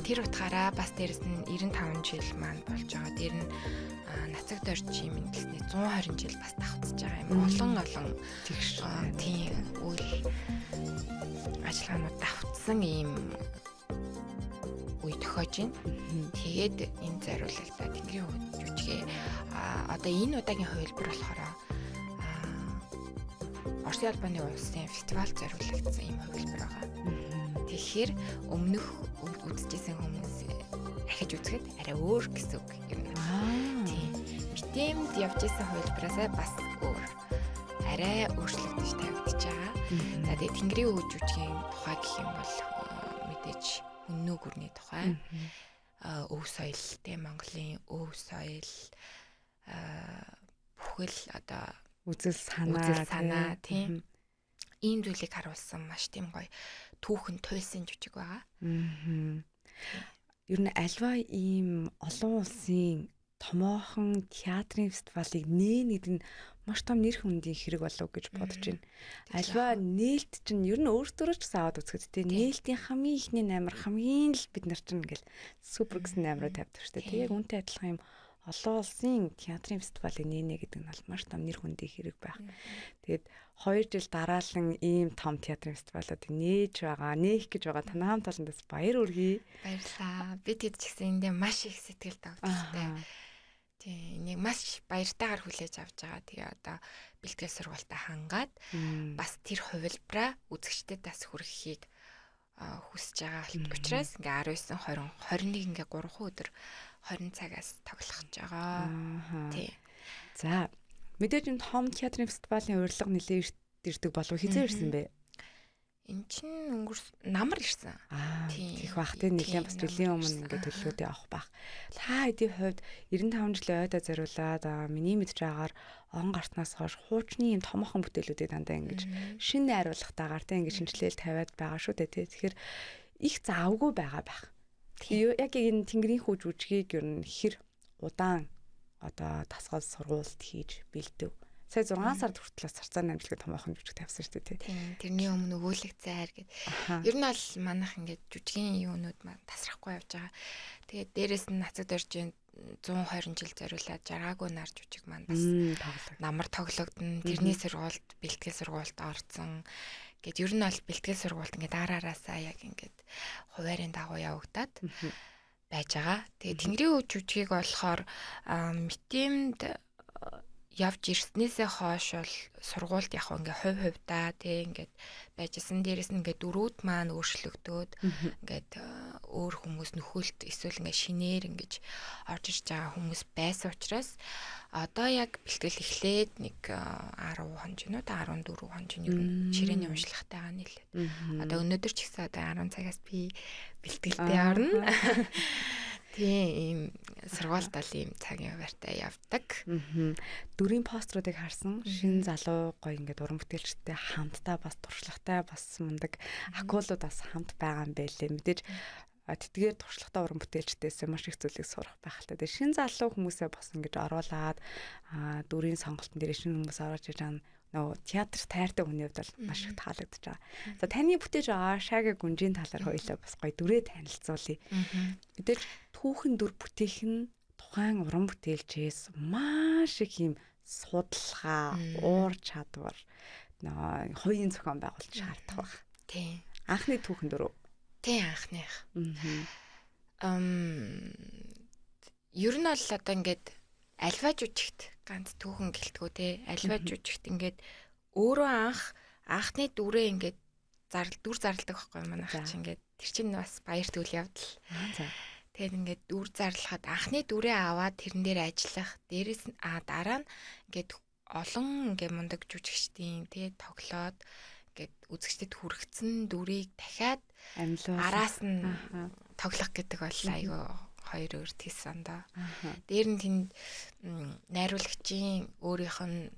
тэр утгаараа бас дээрэс нь 95 жил маань болж байгаа. Тэр нь нацагт орчим мэдлэсний 120 жил бас давтаж байгаа юм. Олон тэгш тийм үйл ажиллагаанууд давтсан ийм үе тохиож байна. Тэгээд энэ зориулалтаа Тэнгэрийн хүү жүжигээ одоо энэ удаагийн хувилбар болохоор Оросын албаны улсын фестивал зориулагдсан ийм хувилбар байгаа. Тэгэхээр өмнөх үзчихсэн хүмүүс ахиж үзэхэд арай өөр гэсэн үг юм. Тийм. Митэмд явж исэн хувилбараасаа бас өөр. Арай өөрчлөгдөж тавигдчихж байгаа. За тэгээд Тэнгэрийн хүү жүжигийн тухай гэх юм бол мэдээж үнэн гүрний тухай. Өв соёл те Монголын өв соёл бүхэл одоо үзэл санаа тийм ийм зүйлийг харуулсан маш тийм гоё түүхэн туйлсан жүжиг байгаа. Ер нь альва ийм олон улсын томоохон театрын фестивалыг нээх нь маш том нэр хүндийн хэрэг болов гэж бодож байна. Альва нээлт чинь ер нь өөртөө ч саад үзэхэд те нээлтийн хамгийн ихний номер хамгийн л бид нар чинь ингээл супер гэсэн номероо тавьдаг шүү дээ. Тэг яг үнтэй адилхан юм олон улсын театрын фестивалыг нээнэ гэдэг нь бол маш том нэр хүндийн хэрэг байх. Тэгээд 2 жил дараалан ийм том театрын фестивалуудыг нээж байгаа, нээх гэж байгаа танаа талаас баяр үргэе. Баярлалаа. Бид хэд ч гэсэн эндээ маш их сэтгэл тавьчихтай. Тийм нэг маш баяртайгаар хүлээж авч байгаа. Тэгээ одоо бэлтгэл сургалтаа хангаад бас тэр хувилбараа үзэгчдэд бас хүргэхийг хүсэж байгаа учраас ингээ 19 20 21 ингээ 3 өдөр 20 цагаас тоглох гэж байгаа. Тий. За мэдээж энэ том театрын фестивалийн урилга нэлээд ирдэг болов хизээ ирсэн бэ? Эн чинь намар ирсэн. Тийх бах тийм нэлээд бас жилийн өмнө ингээд төлөвлөдөө авах бах. Та хэдийн хувьд 95 жилийн ойдоо зориулаад миний мэдж байгаагаар он гартнаас хойш хуучны юм томоохон бүтээлүүдийг дандаа ингэж шинэ найруулгатаагаар тийм ингэж шинжилэл тавиад байгаа шүү дээ. Тэгэхээр их заавгүй байгаа байх. Яг энэ Тэнгэрийн хүү жүжигийг ер нь хэр удаан одоо тасгал сургуульд хийж бэлдэв. Сая 6 сард хүртэл царцааны амжилтыг томоохон жүжиг тавьсан шүү дээ тий. Тэрний өмнө өгүүлэг зайр гэд. Ер нь бол манайх ингээд жүжигийн юунууд маань тасрахгүй явж байгаа. Тэгээд дээрэс нь нацад орж 120 жил зориулаад жаргаагүй нар жүжиг маань бас намар тоглогдно. Тэрний сургуульд бэлтгэл сургуульд орсон. Гэт ер нь бол бэлтгэл сургуульд ингээд араараасаа яг ингээд хуваарийн дагуу явагдаад байж байгаа. Тэгээд Тэнгэрийн үе жүжигийг болохоор Митэмд явж ирснээсээ хойш бол сургуульд яг ингээ хувьдаа тий ингээд байжсэн. Дээрээс нь ингээ дөрүүд маань өөрчлөгдөөд ингээд өөр хүмүүс нөхөлт эсвэл ингээ шинээр ингэж орж ирж байгаа хүмүүс байсан учраас одоо яг бэлтгэл эхлээд нэг 10 хонжинууд 14 хонжин ер нь ширээний уншлагтайгаа нийлээд. Одоо өнөөдөр ч гэсэн одоо 10 цагаас би бэлтгэлдээ орно. Тийм сургуульд л ийм цагийн хуваартай явдаг. Дүрийн поструудыг харсан. Шинэ залуу гоё ингээд уран бүтээлчтэй хамтдаа бас туршлагатай бас мундаг акулууд бас хамт байгаа юм байлээ. Мэдээж тэдгээр туршлагатай уран бүтээлчдээс маш их зүйлийг сурах байх л та. Тэгээ шинэ залуу хүмүүсээ бас ингэж оруулаад дүрийн сонголтын дээр шинэ хүмүүс орж иж байгаа нөгөө театр тайртай хүний хувьд бол маш их таалагдж байгаа. За таны бүтээж байгаа Шагийн гүнжийн талаар хоёлаа бас гоё дүрээ танилцуулъя. Мэдээж түүхэн дүр бүтээх нь тухайн уран бүтээлчээс маш их юм судалгаа, уур чадвар, хоёрын зохион байгуулалт шаардах байх. Тийм. Анхны түүхэн дүр үү? Тийм анхных. Ер нь бол одоо ингээд альва жүжигт ганц түүхэн гэлтгүү те альва жүжигт ингээд өөрөө анхны дүрээ ингээд дүр зарладаг байхгүй манайх чинь ингээд тэр чинь бас баяр төөл явдал. Тэгээд ингээд дүр зарлахад анхны дүрээ аваад тэрэн дээр ажиллах дээрээс дараа нь ингээд олон ингээд мундаг жүжигчдийн те тоглоод ингээд үзэгчдэд хүргэцэн дүрийг дахиад араас нь тоглох гэдэг бол айгүй хоёр өөр тийсэн доо. Дээр нь тэнд найруулагчийн өөрийнх нь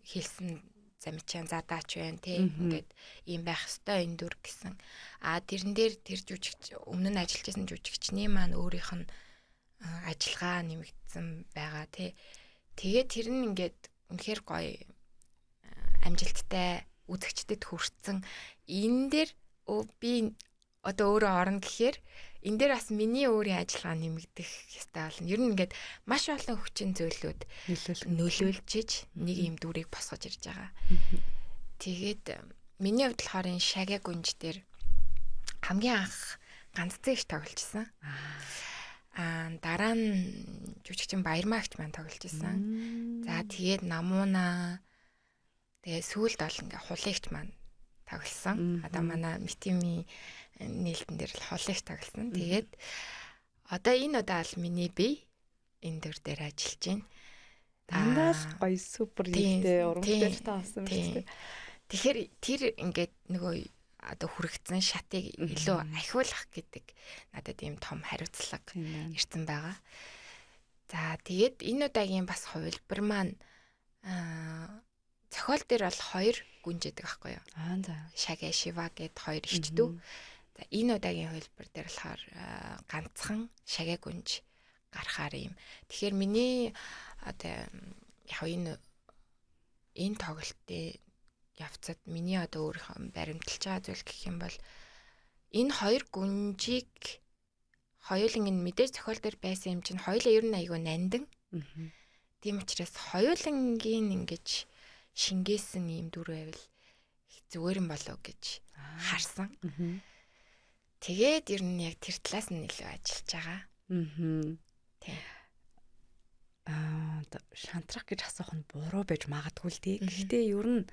хэлсэн замчаан задаач байна тий ингээд ийм байх ёстой энэ дүр гэсэн. Тэрэн дээр тэр жүжигч өмнө нь ажиллаж байсан жүжигчний маань өөрийнх нь ажиллагаа нэмэгдсэн байгаа тий. Тэгээд тэр нь ингээд үнэхээр гоё амжилттай үзэгчдэд хүрсэн. Энэ дээр би одоо өөрөө орно гэхээр энэ дээр бас миний өөрийн ажиллагаа нэмэгдэх ёстой болно. Ер нь ингээд маш олон хүчин зүйлүүд нөлөөлж нэг юм дүрийг босгож ирж байгаа. Тэгээд миний хувьд болохоор энэ Шагийн гүнж дээр хамгийн анх ганцхан их тоглолжсэн. Дараа нь жүжигчин Баярмаагч маань тоглож исэн. За тэгээд Намууна тэгээд сүүлд бол ингээ хулыгч маань тоглосон. Одоо манай Митими нээлтэн дээр л хулыгч тоглосон. Тэгээд одоо энэ удаа л миний бие энэ төр дээр ажиллаж байна. Дандаа л гоё супер ихтэй уран бүтээлтэй болсон юм шиг. Тэгэхээр тэр ингээд нөгөө одоо хүрэгцэн шатыг илүү ахиулах гэдэг надад ийм том хариуцлага ирсэн байгаа. За тэгээд энэ удаагийн бас хувилбар маань зохиол дээр бол 2 гүнж байдаг байхгүй юу? За. Шаги Шива гэд 2 ичдүү. За энэ удаагийн хувилбар дээр болохоор ганцхан Шаги гүнж гарахаар юм. Тэгэхээр миний одоо яг энэ тоглолтын явцад миний одоо өөрийнхөө баримталж байгаа зүйл гэх юм бол энэ 2 гүнжийг хоёуланг нь мэдээж зохиол дээр байсан юм чинь хоёулаа ер нь айгүй нандин. Тийм учраас хоёулангийн ингэж шингээсэн юм дүр байвал зүгээр юм болов гэж харсан. Тэгээд ер нь яг тэр талаас нь илүү ажиллаж байгаа. Тийм. Шантрах гэж асуух нь буруу байж магадгүй л дээ. Гэхдээ ер нь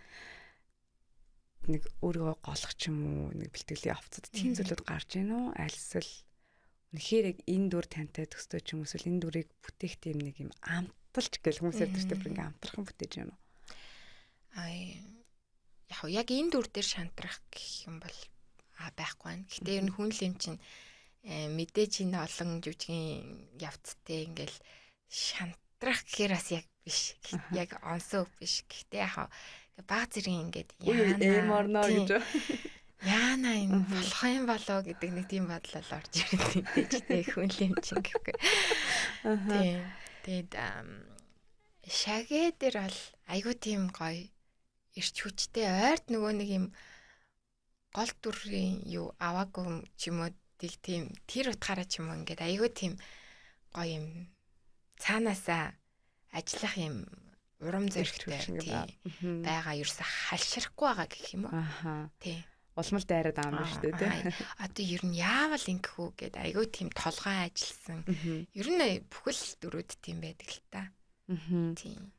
нэг өөрийгөө голох ч юм уу нэг бэлтгэлийн авцад тийм зүйлүүд гарч ийн үү? Аль эсвэл үнэхээр яг энэ дүр тантай төстэй ч юм эсвэл энэ дүрийг бүтээх тийм нэг юм амталж гэл хүмүүсээр тэр төр ингээ амтрахын бүтээж юм уу? Яг энэ дүр дээр шантрах гэх юм бол байхгүй байна. Гэтэ ер нь хүн л юм чинь мэдээж энэ олон жүжигийн явцтай ингээл шантрах гэхээр бас яг биш. Яг онсон биш. Гэтэ яг баг зэрэг ингээд яана гэж яана энэ болох юм болоо гэдэг нэг тийм бодлол орж ирдэг дээ хүн л юм чинь гэхгүй. Тэгээд Шаги дээр бол айгуу тийм гоё эрч хүчтэй ойрт нөгөө нэг юм гол дүрийн юу аваагүй ч юм уу тийм тэр утгаараа ч юм уу ингээд айгуу тийм гоё юм цаанаасаа ажиллах юм урам зоригтой тийм байгаа ерөөсө халшрахгүй байгаа гэх юм уу. Аха. Тийм. Улмал дайраад байгаа юм байна шүү дээ тий. Одоо ер нь яавал ингэх үү гэд айгүй тийм толгой ажилласан. Ер нь бүхэл дүрүүд тийм байдаг л та. Тийм.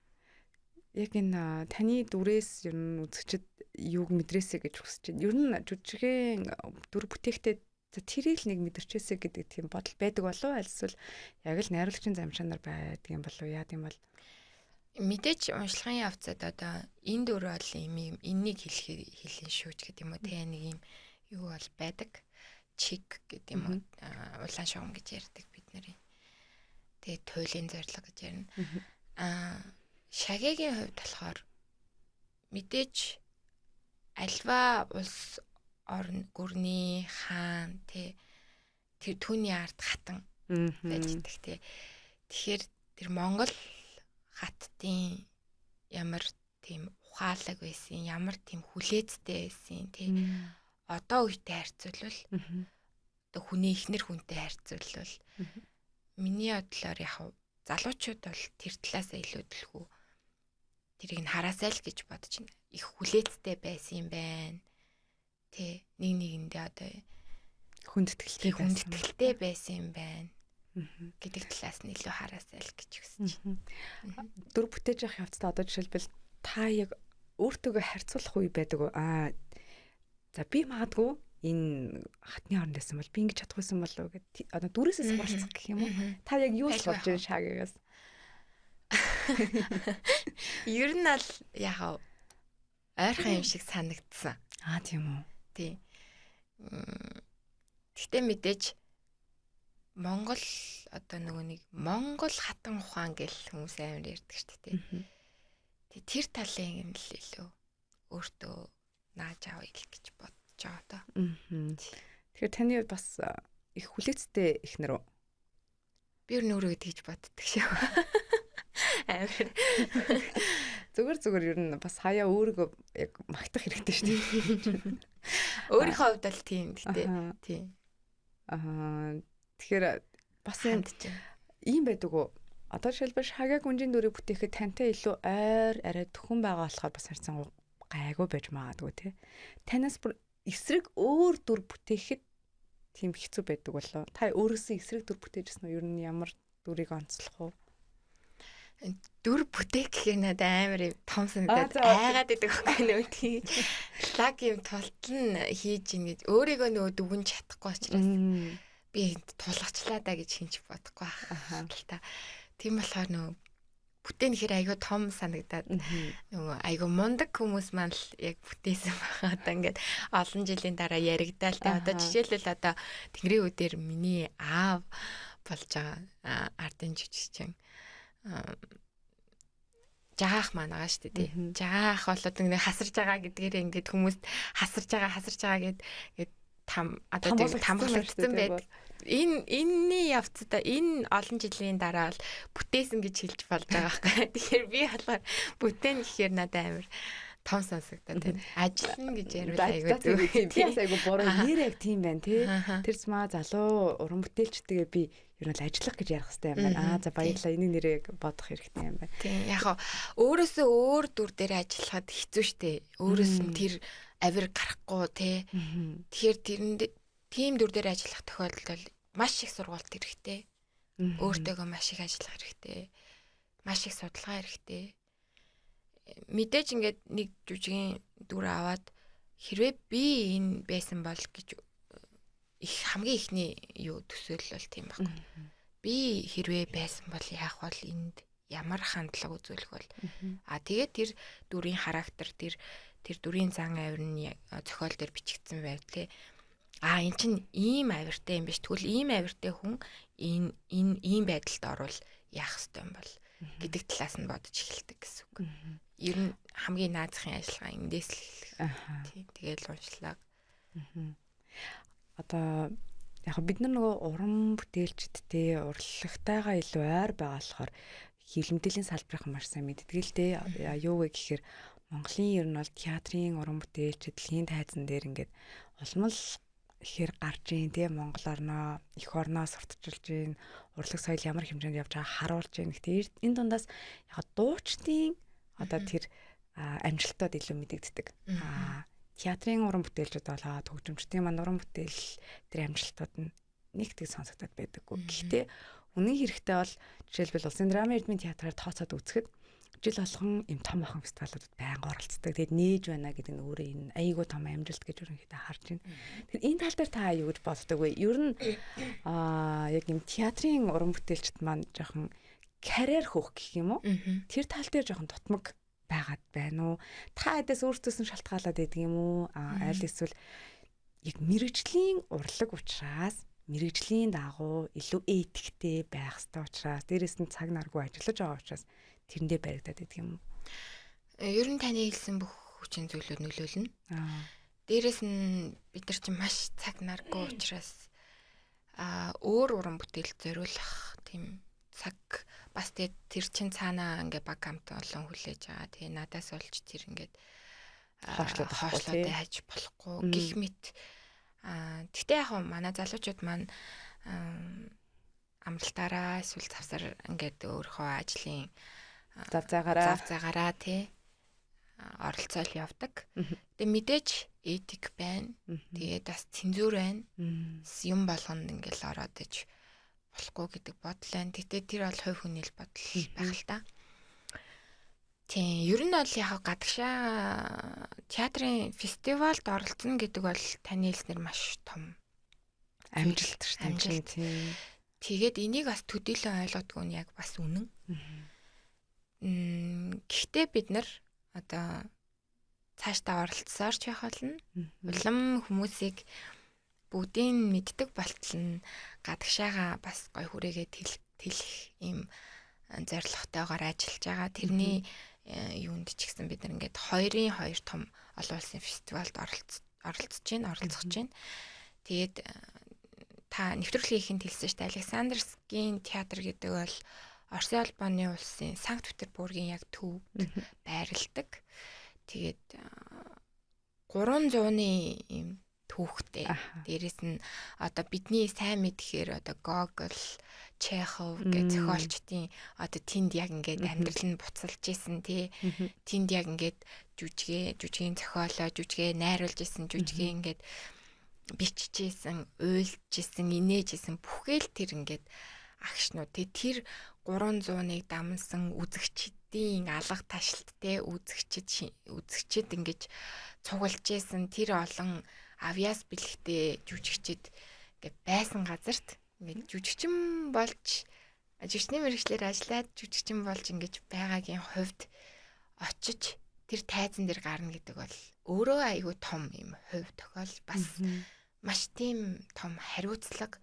Яг энэ таны дүрээс ер нь үзэгчд юуг мэдрээсэ гэж хүсэж байна. Ер нь жүжигэн дүр бүтээхтэй тэрийг л нэг мэдэрчээсэ гэдэг тийм бодол байдаг болов уу? Эсвэл яг л найруулагчийн замшаанаар байдаг юм болов уу? Яа гэм бол мэдээж уншлагын явцад одоо энэ дүр бол юм энэнийг хэлэн шүүж гэдэг юм уу те нэг юм юу бол байдаг чик гэдэг юм уу улаан шугам гэж ярьдаг бид нарын. Тэгээ туйлын зорилго гэж ярина. Шагигийн хувьд болохоор мэдээж альва улс орн гүрний хаан те тэр түүний ард хатан байж идэх те. Тэгэхээр тэр Монгол хаттын ямар тийм ухаалаг байсан, ямар тийм хүлээцтэй байсан тий. Одоо үетэй харьцуулбал одоо хүний ихнэр хүнтэй харьцуулбал миний бодлоор яг залуучууд бол тэр талаасаа илүү дэлгүү тэрийг нь хараасай л гэж бодож байна. Их хүлээцтэй байсан юм байна. Тий, нэг нэгэндээ одоо хүндэтгэлтэй байсан юм байна. Гэдэг талаас нь илүү хараасай л гэж хүсэж байна. Дүр бүтээж явах явцдаа одоо жишээлбэл та яг өөртөөгөө харьцуулах үе байдаг уу? За би магадгүй энэ хатны орнд байсан бол би ингэж чадахгүйсэн болов уу гэд одоо дүрээсээ суралцах гэх юм уу? Та яг юу л болж байгаа шаагаас? Ер нь л яг ойрхон юм шиг санагдсан. Тийм үү? Тий. Гэхдээ мэдээж Монгол одоо нөгөө нэг Монгол хатан ухаан гэл хүмүүс амар ярьдаг шүү дээ. Тэгээ тэр талын юм л илүү өөртөө нааж авъя гэж бодож байгаа даа. Тэгэхээр таны бас их хүлээцтэй ихнэр үү? Би өөр нөрөө гэж боддог шүү. Амар. Зүгээр ер нь бас хаяа өөрийгөө яг магтах хэрэгтэй шүү дээ. Өөрийнхөө хувьд л тийм гэхдээ тийм. Тэгэхээр бас ийм байдаг уу? Одоо жишээлбэл шагааг үнжийн дүрийг бүтээхэд тантай илүү ойр арай төхөн байгаа болохоор бас харьцангуй гайгүй байж магадгүй тий. Танаас бүр эсрэг өөр дүр бүтээхэд тийм хэцүү байдаг болоо. Та өөрөөсөө эсрэг дүр бүтээжсэн нь ер нь ямар дүрийг онцлох вэ? Дүр бүтээх гэх юм надад амар том санагдаад айгаад идэг байхгүй нөө тийм. Лаг юм толтол нь хийж ийн гэж өөрийгөө нөгөө дүгнж чадахгүй учраас би тулгачлаа да гэж хинч бодохгүй байна л та. Тийм болохоор нөгөө бүтээн хэр айгүй том санагдаад нөгөө айгүй мундаг хүмүүс маань л яг бүтээсэн байгаа. Одоо ингээд олон жилийн дараа яригдаал та. Одоо жишээлбэл одоо Тэнгэрийн үдээр миний аав болж байгаа ардын жүжигчин жаах маань байгаа шүү дээ. Жаах болоод нэг хасарж байгаа гэдгээр ингээд хүмүүст хасарж байгаа гэд там одоо тийм тамгалагдсан байдаг. Энэний явцдаа энэ олон жилийн дараа бол бүтээсэн гэж хэлж болж байгаа байхгүй. Тэгэхээр би болохоор бүтээн гэхээр надад амар том сонсогдоод байна. Ажиллана гэж ярил айгүй зүг. Тийм айгүй буруу нэр яг тийм байна тий. Тэр змаа залуу уран бүтээлчтэйгээ би ер нь ажиллах гэж ярих хэрэгтэй юм байна. За баярлалаа энийг нэрээ бодох хэрэгтэй юм байна. Тийм яг өөрөөсөө өөр дүр дээр ажиллахад хэцүү шттэ. Өөрөөс нь тэр авир гарахгүй тий. Тэгэхээр тийм дүр дээр ажиллах тохиолдолд маш их сургалт хэрэгтэй. Өөртөөгөө маш их ажиллах хэрэгтэй. Маш их судалгаа хэрэгтэй. Мэдээж ингээд нэг жүжигийн дүр аваад хэрвээ би энэ байсан бол гэж их хамгийн ихний юу төсөөлөл тийм байхгүй. Би хэрвээ байсан бол яах бол энд ямар хандлага үзүүлэх бол тэгээд тэр дүрийн характер тэр дүрийн зан авирны зохиол дээр бичигдсэн байв эн чинь ийм авиртай юм биш. Тэгвэл ийм авиртай хүн энэ ийм байдалд орвол яах ёстой юм бол гэдэг талаас нь бодож эхэлдэг гэсэн үг. Ер нь хамгийн наазахын ажиллагаа эндээс л тийм тэгэл уншлаа. Одоо яг бид нар нөгөө уран бүтээлчдтэй урлагтайгаа илүү ойр байгаа болохоор хилэмтгэлийн салбарынхан маш сайн мэддэг л дээ. Юу вэ гэхээр Монголын ер нь бол театрын уран бүтээлч дэлхийн тайзан дээр ингээд улмал ихээр гарч ийн тий Монгол орноо эх орноо сурталчилж ийн урлаг соёл ямар хэмжээнд явж байгааг харуулж ийн. Гэхдээ энэ дундаас яг дуучдын одоо тэр амжилтууд илүү мэдэгддэг. Театрын уран бүтээлчд болоо төгжимчдийн манд уран бүтээл тэр амжилтууд нь нэг тэг сонсогдоод байдаггүй. Гэхдээ үнэн хэрэгтээ бол жишээлбэл Улсын драмын эрдмийн театраар тооцоод үзэхэд жил болгон юм том ахын фестивалуудад байнга оролцдог. Тэгээд нээж байна гэдэг нь өөрөө энэ айгүй том амжилт гэж ерөнхийдөө харж байна. Тэгэхээр энэ тал дээр та юу гэж боддог вэ? Ер нь яг юм театрын уран бүтээлчд маань жоохон карьер хөөх гэх юм уу? Тэр тал дээр жоохон дутмаг байгаад байна уу? Та хэдээс өөртөөс нь шалтгаалаад байдаг юм уу? Аль эсвэл яг мэрэгжлийн урлаг учраас мэрэгжлийн дагуу илүү этиктэй байх ёстой учраас дээрэс нь цаг наргүй ажиллаж байгаа учраас тэрэндээ баригдаад байдаг юм уу? Ер нь таны хэлсэн бүх хүчин зүйлүүд нөлөөлнө. Дээрэс нь бид нар чинь маш цаг наргүй учраас өөр уран бүтээл зориулах тийм цаг бас тэр чин цаанаа ингээ баг хамт олон хүлээж байгаа. Тэгээ надаас олж тэр ингээд хоошлоод хайж болохгүй гих мэт. Гэхдээ яг манай залуучууд маань амралтаараа эсвэл завсар ингээд өөрийнхөө ажлын зав заагаараа тий оролцоол явдаг. Тэгээ мэдээж этик байна. Тэгээд бас цензур байна. Юм болгонд ингээл ороод иж болохгүй гэдэг бодол байна. Тэгтээ тэр бол хувь хүний л бодол байх л та. Тийм, ер нь бол яг гадагшаа театрын фестивалд оролцоно гэдэг бол таны хэлснээр маш том амжилт шүү дээ. Тэгээд энийг бас төдийлөн ойлгодгүй нь яг бас үнэн. Гэхдээ бид нар одоо цаашдаа оролцсоор ч байх болно. Улам хүмүүсийг бүгдийг мэддэг болтол нь гадагшаага бас гой хүрээгээ тэлэх юм зорилготойгоор ажиллаж байгаа. Тэрний юунд ч гэсэн бид нар ингээд 2 том олон улсын фестивалд оролцож байна. Тэгээд та нэвтрүүлгийн ихэнд хэлсэн шүү дээ. Александрскийн театр гэдэг бол Оросын албаны улсын Санкт Петербургийн яг төвд байрладаг. Тэгээд 300-ны юм түүхтэй. Дээрэс нь одоо бидний сайн мэдхээр одоо Гогол, Чехов гэх зохиолчдын одоо тэнд яг ингээд амьдрал нь буцалж исэн тий. Тэнд яг ингээд жүжигийн зохиолоо, жүжигээ найруулж исэн, жүжигээ ингээд биччихсэн, уйлжсэн, инээжсэн бүхэл тэр ингээд агшнууд тэр 300-ыг дамсан үзэгчдийн алга ташлт те үзэгчд ингэж цуглаж исэн тэр олон авьяас бэлэгтэй жүжигчд ингээ байсан газарт ингээ жүжигчин болж жүжигчний мэргэжлэр ажиллаад жүжигчин болж ингэж байгаагийн хувьд очиж тэр тайзан дээр гарна гэдэг бол өөрөө айгүй том юм хувь тохиол бас маш тийм том хариуцлага.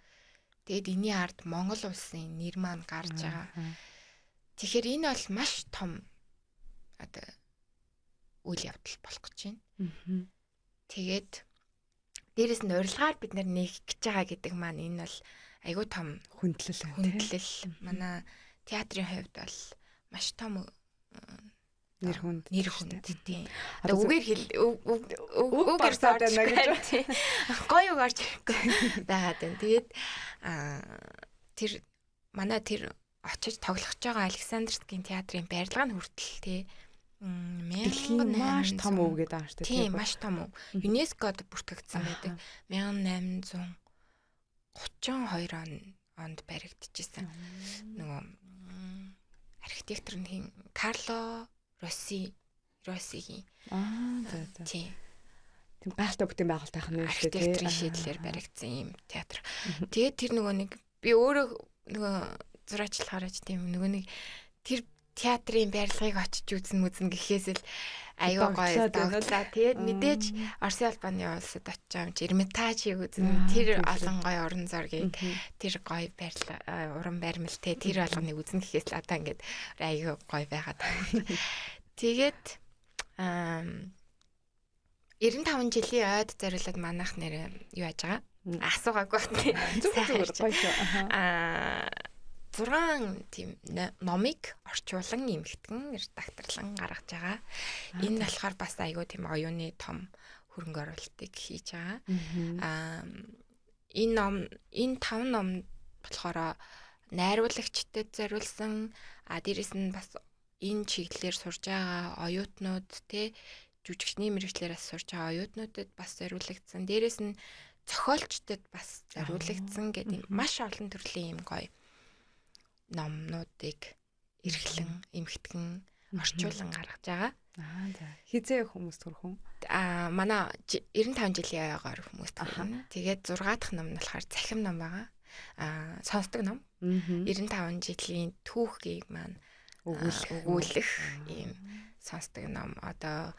Тэгэд энэний ард Монгол улсын нэр маань гарч байгаа. Тэгэхээр энэ бол маш том одоо үйл явдал болох гэж байна. Тэгээд дээрэс нь урилгаар бид нар нэг гэж байгаа гэдэг маань энэ бол айгүй том хүндлэл. Манай театрын хувьд бол маш том нэр хүнд тийм. Одоо үгээр үгээр саад байна гэж гоё гарч байгаад байна. Тэгээд тэр манай тэр очиж тоглох байгаа Александрскийн театрын барилга нь хүртэл тий дэлхийн маш том өв гэдэг байгаа шүү дээ. Тийм маш том өв. ЮНЕСКОд бүртгэгдсэн байдаг. 1832 онд баригдчихсэн. Нөгөө архитектор нь Карло Россигийн тийм гайхалтай бүтээн байгуулалтынх нь архитектурын шийдлээр баригдсан юм театр. Тэгээд тэр нөгөө нэг би өөрөө нөгөө зураачлахаараа ч тийм нөгөө нэг тэр театрын барилгыг очиж үзнэ гэхээс л аюу гоё дагтлаа. Тэгээд мэдээж Оросын албаны улсад очиж байгаа юм чи Эрмитажийг үзнэ. Тэр олон гоё орон зургийг тэр гоё уран баримлалтай тэр алганыг үзнэ гэхээс л одоо ингээд аюу гоё байгаад байна. Тэгээд 95 жилийн ойд зориулаад манайх нэр юу яаж байгаа? Асуугаагүй байна. Зүгээр гоё шүү. 6 тийм номыг орчуулан эмхтгэн редакторлан гаргаж байгаа. Энэ болохоор бас айгүй тийм оюуны том хөрөнгө оруулалтыг хийж байгаа. Энэ 5 ном болохоор найруулагчдад зориулсан, дээрэс нь бас энэ чиглэлээр сурж байгаа оюутнууд жүжигчний мэргэжлээрээс сурж байгаа оюутнуудад бас зориулагдсан. Дээрэс нь зохиолчдод бас зориулагдсан гэдэг маш олон төрлийн юм гоё номнуудыг эрхлэн эмхтгэн орчуулан гаргаж байгаа. За. Хизээ хүмүүс төрөх үү? Манай 95 жилийн аягаар хүмүүс төрнө. Тэгээд 6 дахь ном нь болохоор цахим ном байгаа. Сонсдог ном. 95 жилийн түүхийг маань өгүүлэх ийм сонсдог ном. Одоо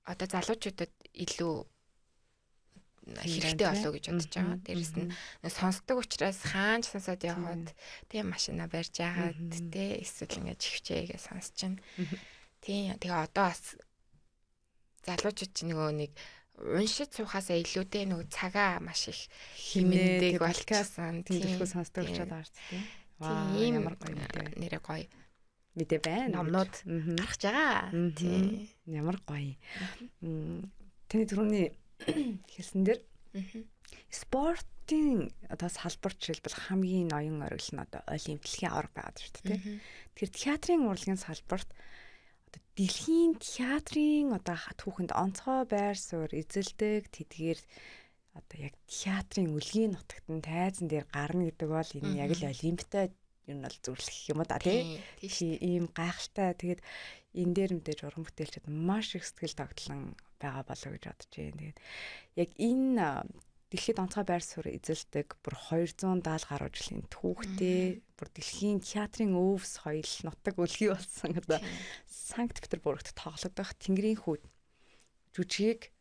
залуучуудад илүү хэрэгтэй болов гэж бодож байгаа. Дээрэс нь сонсдог учраас хаач сонсоод явхад машина барьж яагаад эсвэл ингэж хөвчээгээ сонсож чинь. Тэгээ одоо бас залуучууд чинь нэг уншиж суухаасаа илүүтэй нөгөө цагаа маш их хэмнэдэг болчихсон. Тэмдэглэхгүй сонсдог болчиход байгаа ч тийм ямар гоё нэрээ гоё мэдээ байна. Номнууд гарч байгаа. Тийм ямар гоё. Таны түрүүний хэлсэн дээр спортын одоо салбар жишээлбэл хамгийн ноён оргил нь одоо олимпиадын аварга байгаад шүү дээ. Тэгэхээр театрын урлагийн салбарт одоо дэлхийн театрын одоо түүхэнд онцгой байр суурь эзэлдэг тэдгээр одоо яг театрын үлгийн нутагт тайзан дээр гарна гэдэг бол энэ яг л олимпиад юм бол зүрлэх юм да тий. Ийм гайхалтай. Тэгээд энэ дээр мэдээж уран бүтээлчд маш их сэтгэл тогтлон байгаа болов гэж бодож байна. Тэгээд яг энэ дэлхийд онцгой байр суурь эзэлдэг бүр 270 гаруй жилийн түүхтэй бүр дэлхийн театрын өвс соёл нутаг үлгий болсон одоо Санкт Петербургт тоглогдох Тэнгэрийн хүүд жүжигийг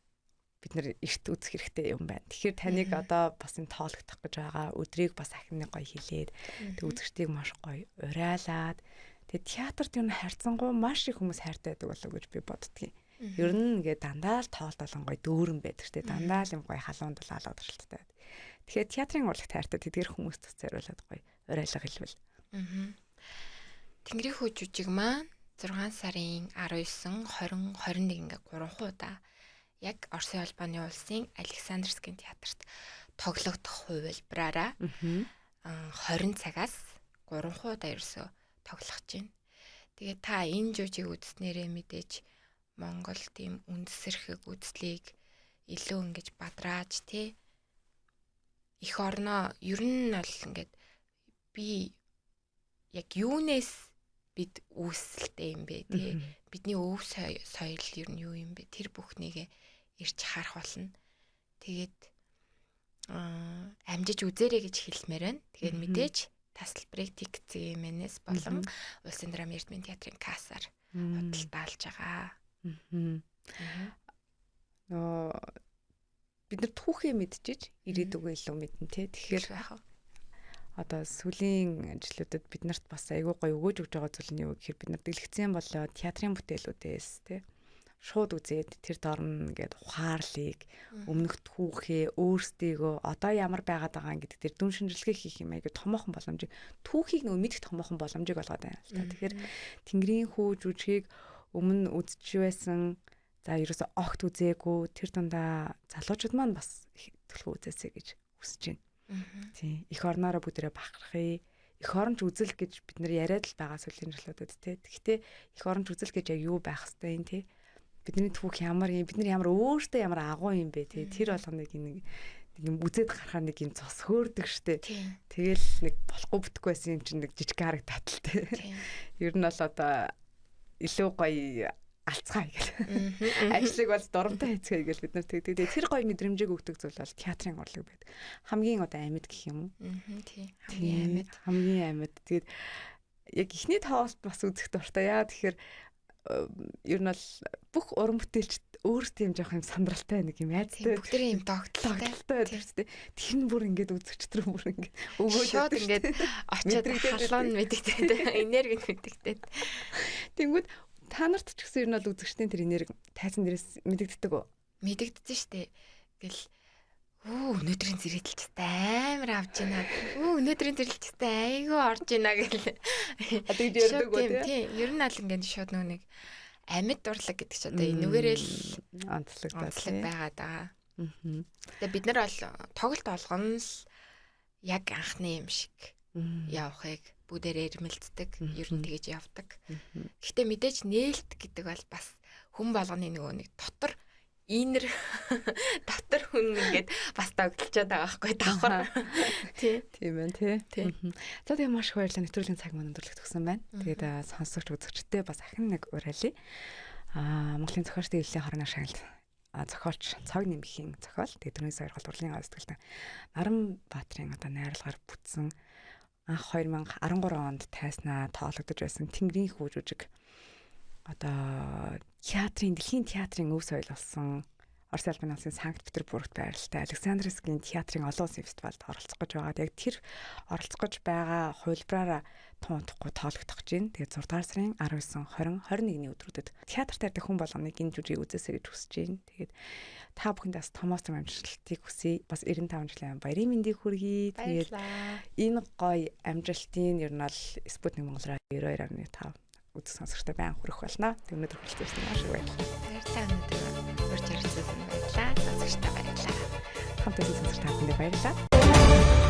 бид нэр эрт үзэх хэрэгтэй юм байна. Тэгэхээр таныг одоо бас энэ тоологдох гэж байгаа өдрийг бас ахин нэг гоё хэлээд тэг үзэгчдийг маш гоё уриалаад тэг театрт юу хайрцангуй маш их хүмүүс хайртай байдаг болов гэж би боддгийн. Ер нь ингээд дандаа л тоолтолон гоё дүүрэн байдаг те дандаа л юм гоё халуун дулаалаад өршөлттэй. Тэгэхээр театрын урлагт хайртай тэдгэр хүмүүст бас зориулаад гоё уриалга хэлвэл. Тэнгэрийн хүү жүжиг маань 6 сарын 19, 20, 21 ингээ 3 удаа яг Оросын албаны улсын Александрскийн театрт тоглогдох хувилбараараа 20 цагаас 3 удаа ерөөсө тоглох чинь. Тэгээд та энэ жүжиг үзснээрээ мэдээж Монгол тийм үндэсэрхэг үзлийг илүү ингэж бадрааж их орноо ер нь бол ингээд би яг юунес бид үүсэлтэй юм бэ бидний өв соёл ер нь юу юм бэ тэр бүхнийг ирж харах болно. Тэгээд амжиж үзээрэй гэж хэлмээр байна. Тэгээд мэдээж тасалбарыг ТКЦ-ээс болон Улсын драм эрдмийн театрын кассаар худалдаалж байгаа. Бид нар түүхээ мэдчихэж ирээдүгөө илүү мэднэ те. Тэгэхээр одоо сүүлийн жилүүдэд бид нарт бас айгүй гоё өгөөж өгж байгаа зүйл нь юу гэхээр бид нар дэлгэцэн болоо театрын бүтээлүүдээс те шууд үзээд тэр дорн ингээд ухаарлыг өмнөх түүхээ өөрсдийгөө одоо ямар байгаад байгаа гэдэг тэр дүн шинжилгээ хийх юм айгүй томоохон боломжийг түүхийг нөгөө мэдэх томоохон боломжийг олгоод байна л та. Тэгэхээр Тэнгэрийн хүү жүжигийг өмнө үзэж байсан за ерөөсө огт үзээгүй тэр дундаа залуучууд маань бас төлхөө үзээсэй гэж хүсэж байна. Тийм их орноороо бүдэрэ бахархъя. Их оронч үзэл гэж бид нар яриад л байгаа сүүлийн жилүүдэд тий. Тэгэхдээ их оронч үзэл гэж яг юу байх хэвтэй юм тий. Бидний түүх ямар юм, бид нар ямар өөртөө ямар агуу юм бэ тий. Тэр болгоныг нэг юм үзээд гарахаар нэг юм цос хөөрдөг штэ. Тэгэл нэг болохгүй бүтггүй байсан юм чинь нэг жижиг харагдаад л тий. Ер нь бол одоо илүү гоё алцгаа гэл. Ажлыг бол дурамтай хийцгээе гэл бид нар тэгдэг. Тэр гоё мэдрэмжийг өгдөг зүйл бол театрын урлаг байдаг. Хамгийн одоо амьд гэх юм уу? Тийм. Хамгийн амьд. Хамгийн амьд. Тэгээд яг ихний тоглолт бас үзэх дуртай. Яа тэгэхээр ер нь бол бүх уран бүтээлчд өөрсдөө юм жоох юм сандралтай нэг юм айцтай. Бүгдээ юм тогтолтой байдаг. Тэр нь бүр ингээд үзэгч нар бүр ингээд өгөөж шууд ингээд очиод халуун мэдэгдээд энерги мэдэгдээд. Тэнгүүд та нарт ч гэсэн ер нь бол үзэгчдийн тэр энерги тайзан дээрээс мэдэгддэг үү? Мэдэгдсэн штэ. Гэл Өнөөдрийн зэрэглэлтэй амар авж байна. Өнөөдрийн зэрэглэлтэй айгүй орж байна гэл. Адыг ярьдаг үү тийм. Ер нь аль ингээд шууд нэг амьд дурлаг гэдэг ч одоо энүүгээрэл онцлог байгаа даа. Тэгээ бид нар бол тоглолт олгоно л яг анхны юм шиг явахыг бүгдээр эрмэлддэг. Ер нь тэгэж явдаг. Гэхдээ мэдээж нээлт гэдэг бол бас хүн болгоны нөгөө нэг дотор инер дотор хүн ингээд бас тогтолцоод байгаа байхгүй давхар. Тийм ээ тий. За тэгээ маш их баярлалаа. Нэвтрүүлгийн цаг маань өндөрлөх төгсөн байна. Тэгээд сонсогч үзэгчтэй бас ахин нэг уриалъя. Монголын зохиолчдын хэллэлийн хорны шагналд зохиолч Цог Нэмхийн зохиол. Тэгээд түрүүний сая урлагийн сэтгэлтэй Наранбаатарын одоо найруулгаар бүтсэн анх 2013 онд тайснаа тоологдож байсан Тэнгэрийн хүү жүжиг одоо дэлхийн театрын өв соёл болсон Орос улсын улсын Санкт Петербургт байралтай Александрскийн театрын олон улсын фестивальд оролцох гэж байгаа. Яг тэр оролцох гэж байгаа хувилбараараа туутахгүй тоологдох гэж байна. Тэгээд 6 дугаар сарын 19, 20, 21-ний өдрүүдэд театр тарих хүн болгоныг энэ жүжиг үзээсэй гэж хүсэж байна. Тэгээд та бүхэнд бас томоос амжилтыг хүсье. Бас 95 жилийн баярын мэндийг хүргэе. Тэгээд энэ гоё амжилтын ер нь бол Спутник Монгол радио 92.5 үзэх сонсогчтой байн хүрэх болно. Тэг өнөөдөр хүрэлцсэн маш их баярлалаа. Баярлалаа өнөөдөр урьж ярилцсан баярлалаа. Сонсогчтой баярлалаа. Хамт байсан сонсогч та бүхэнд баярлалаа.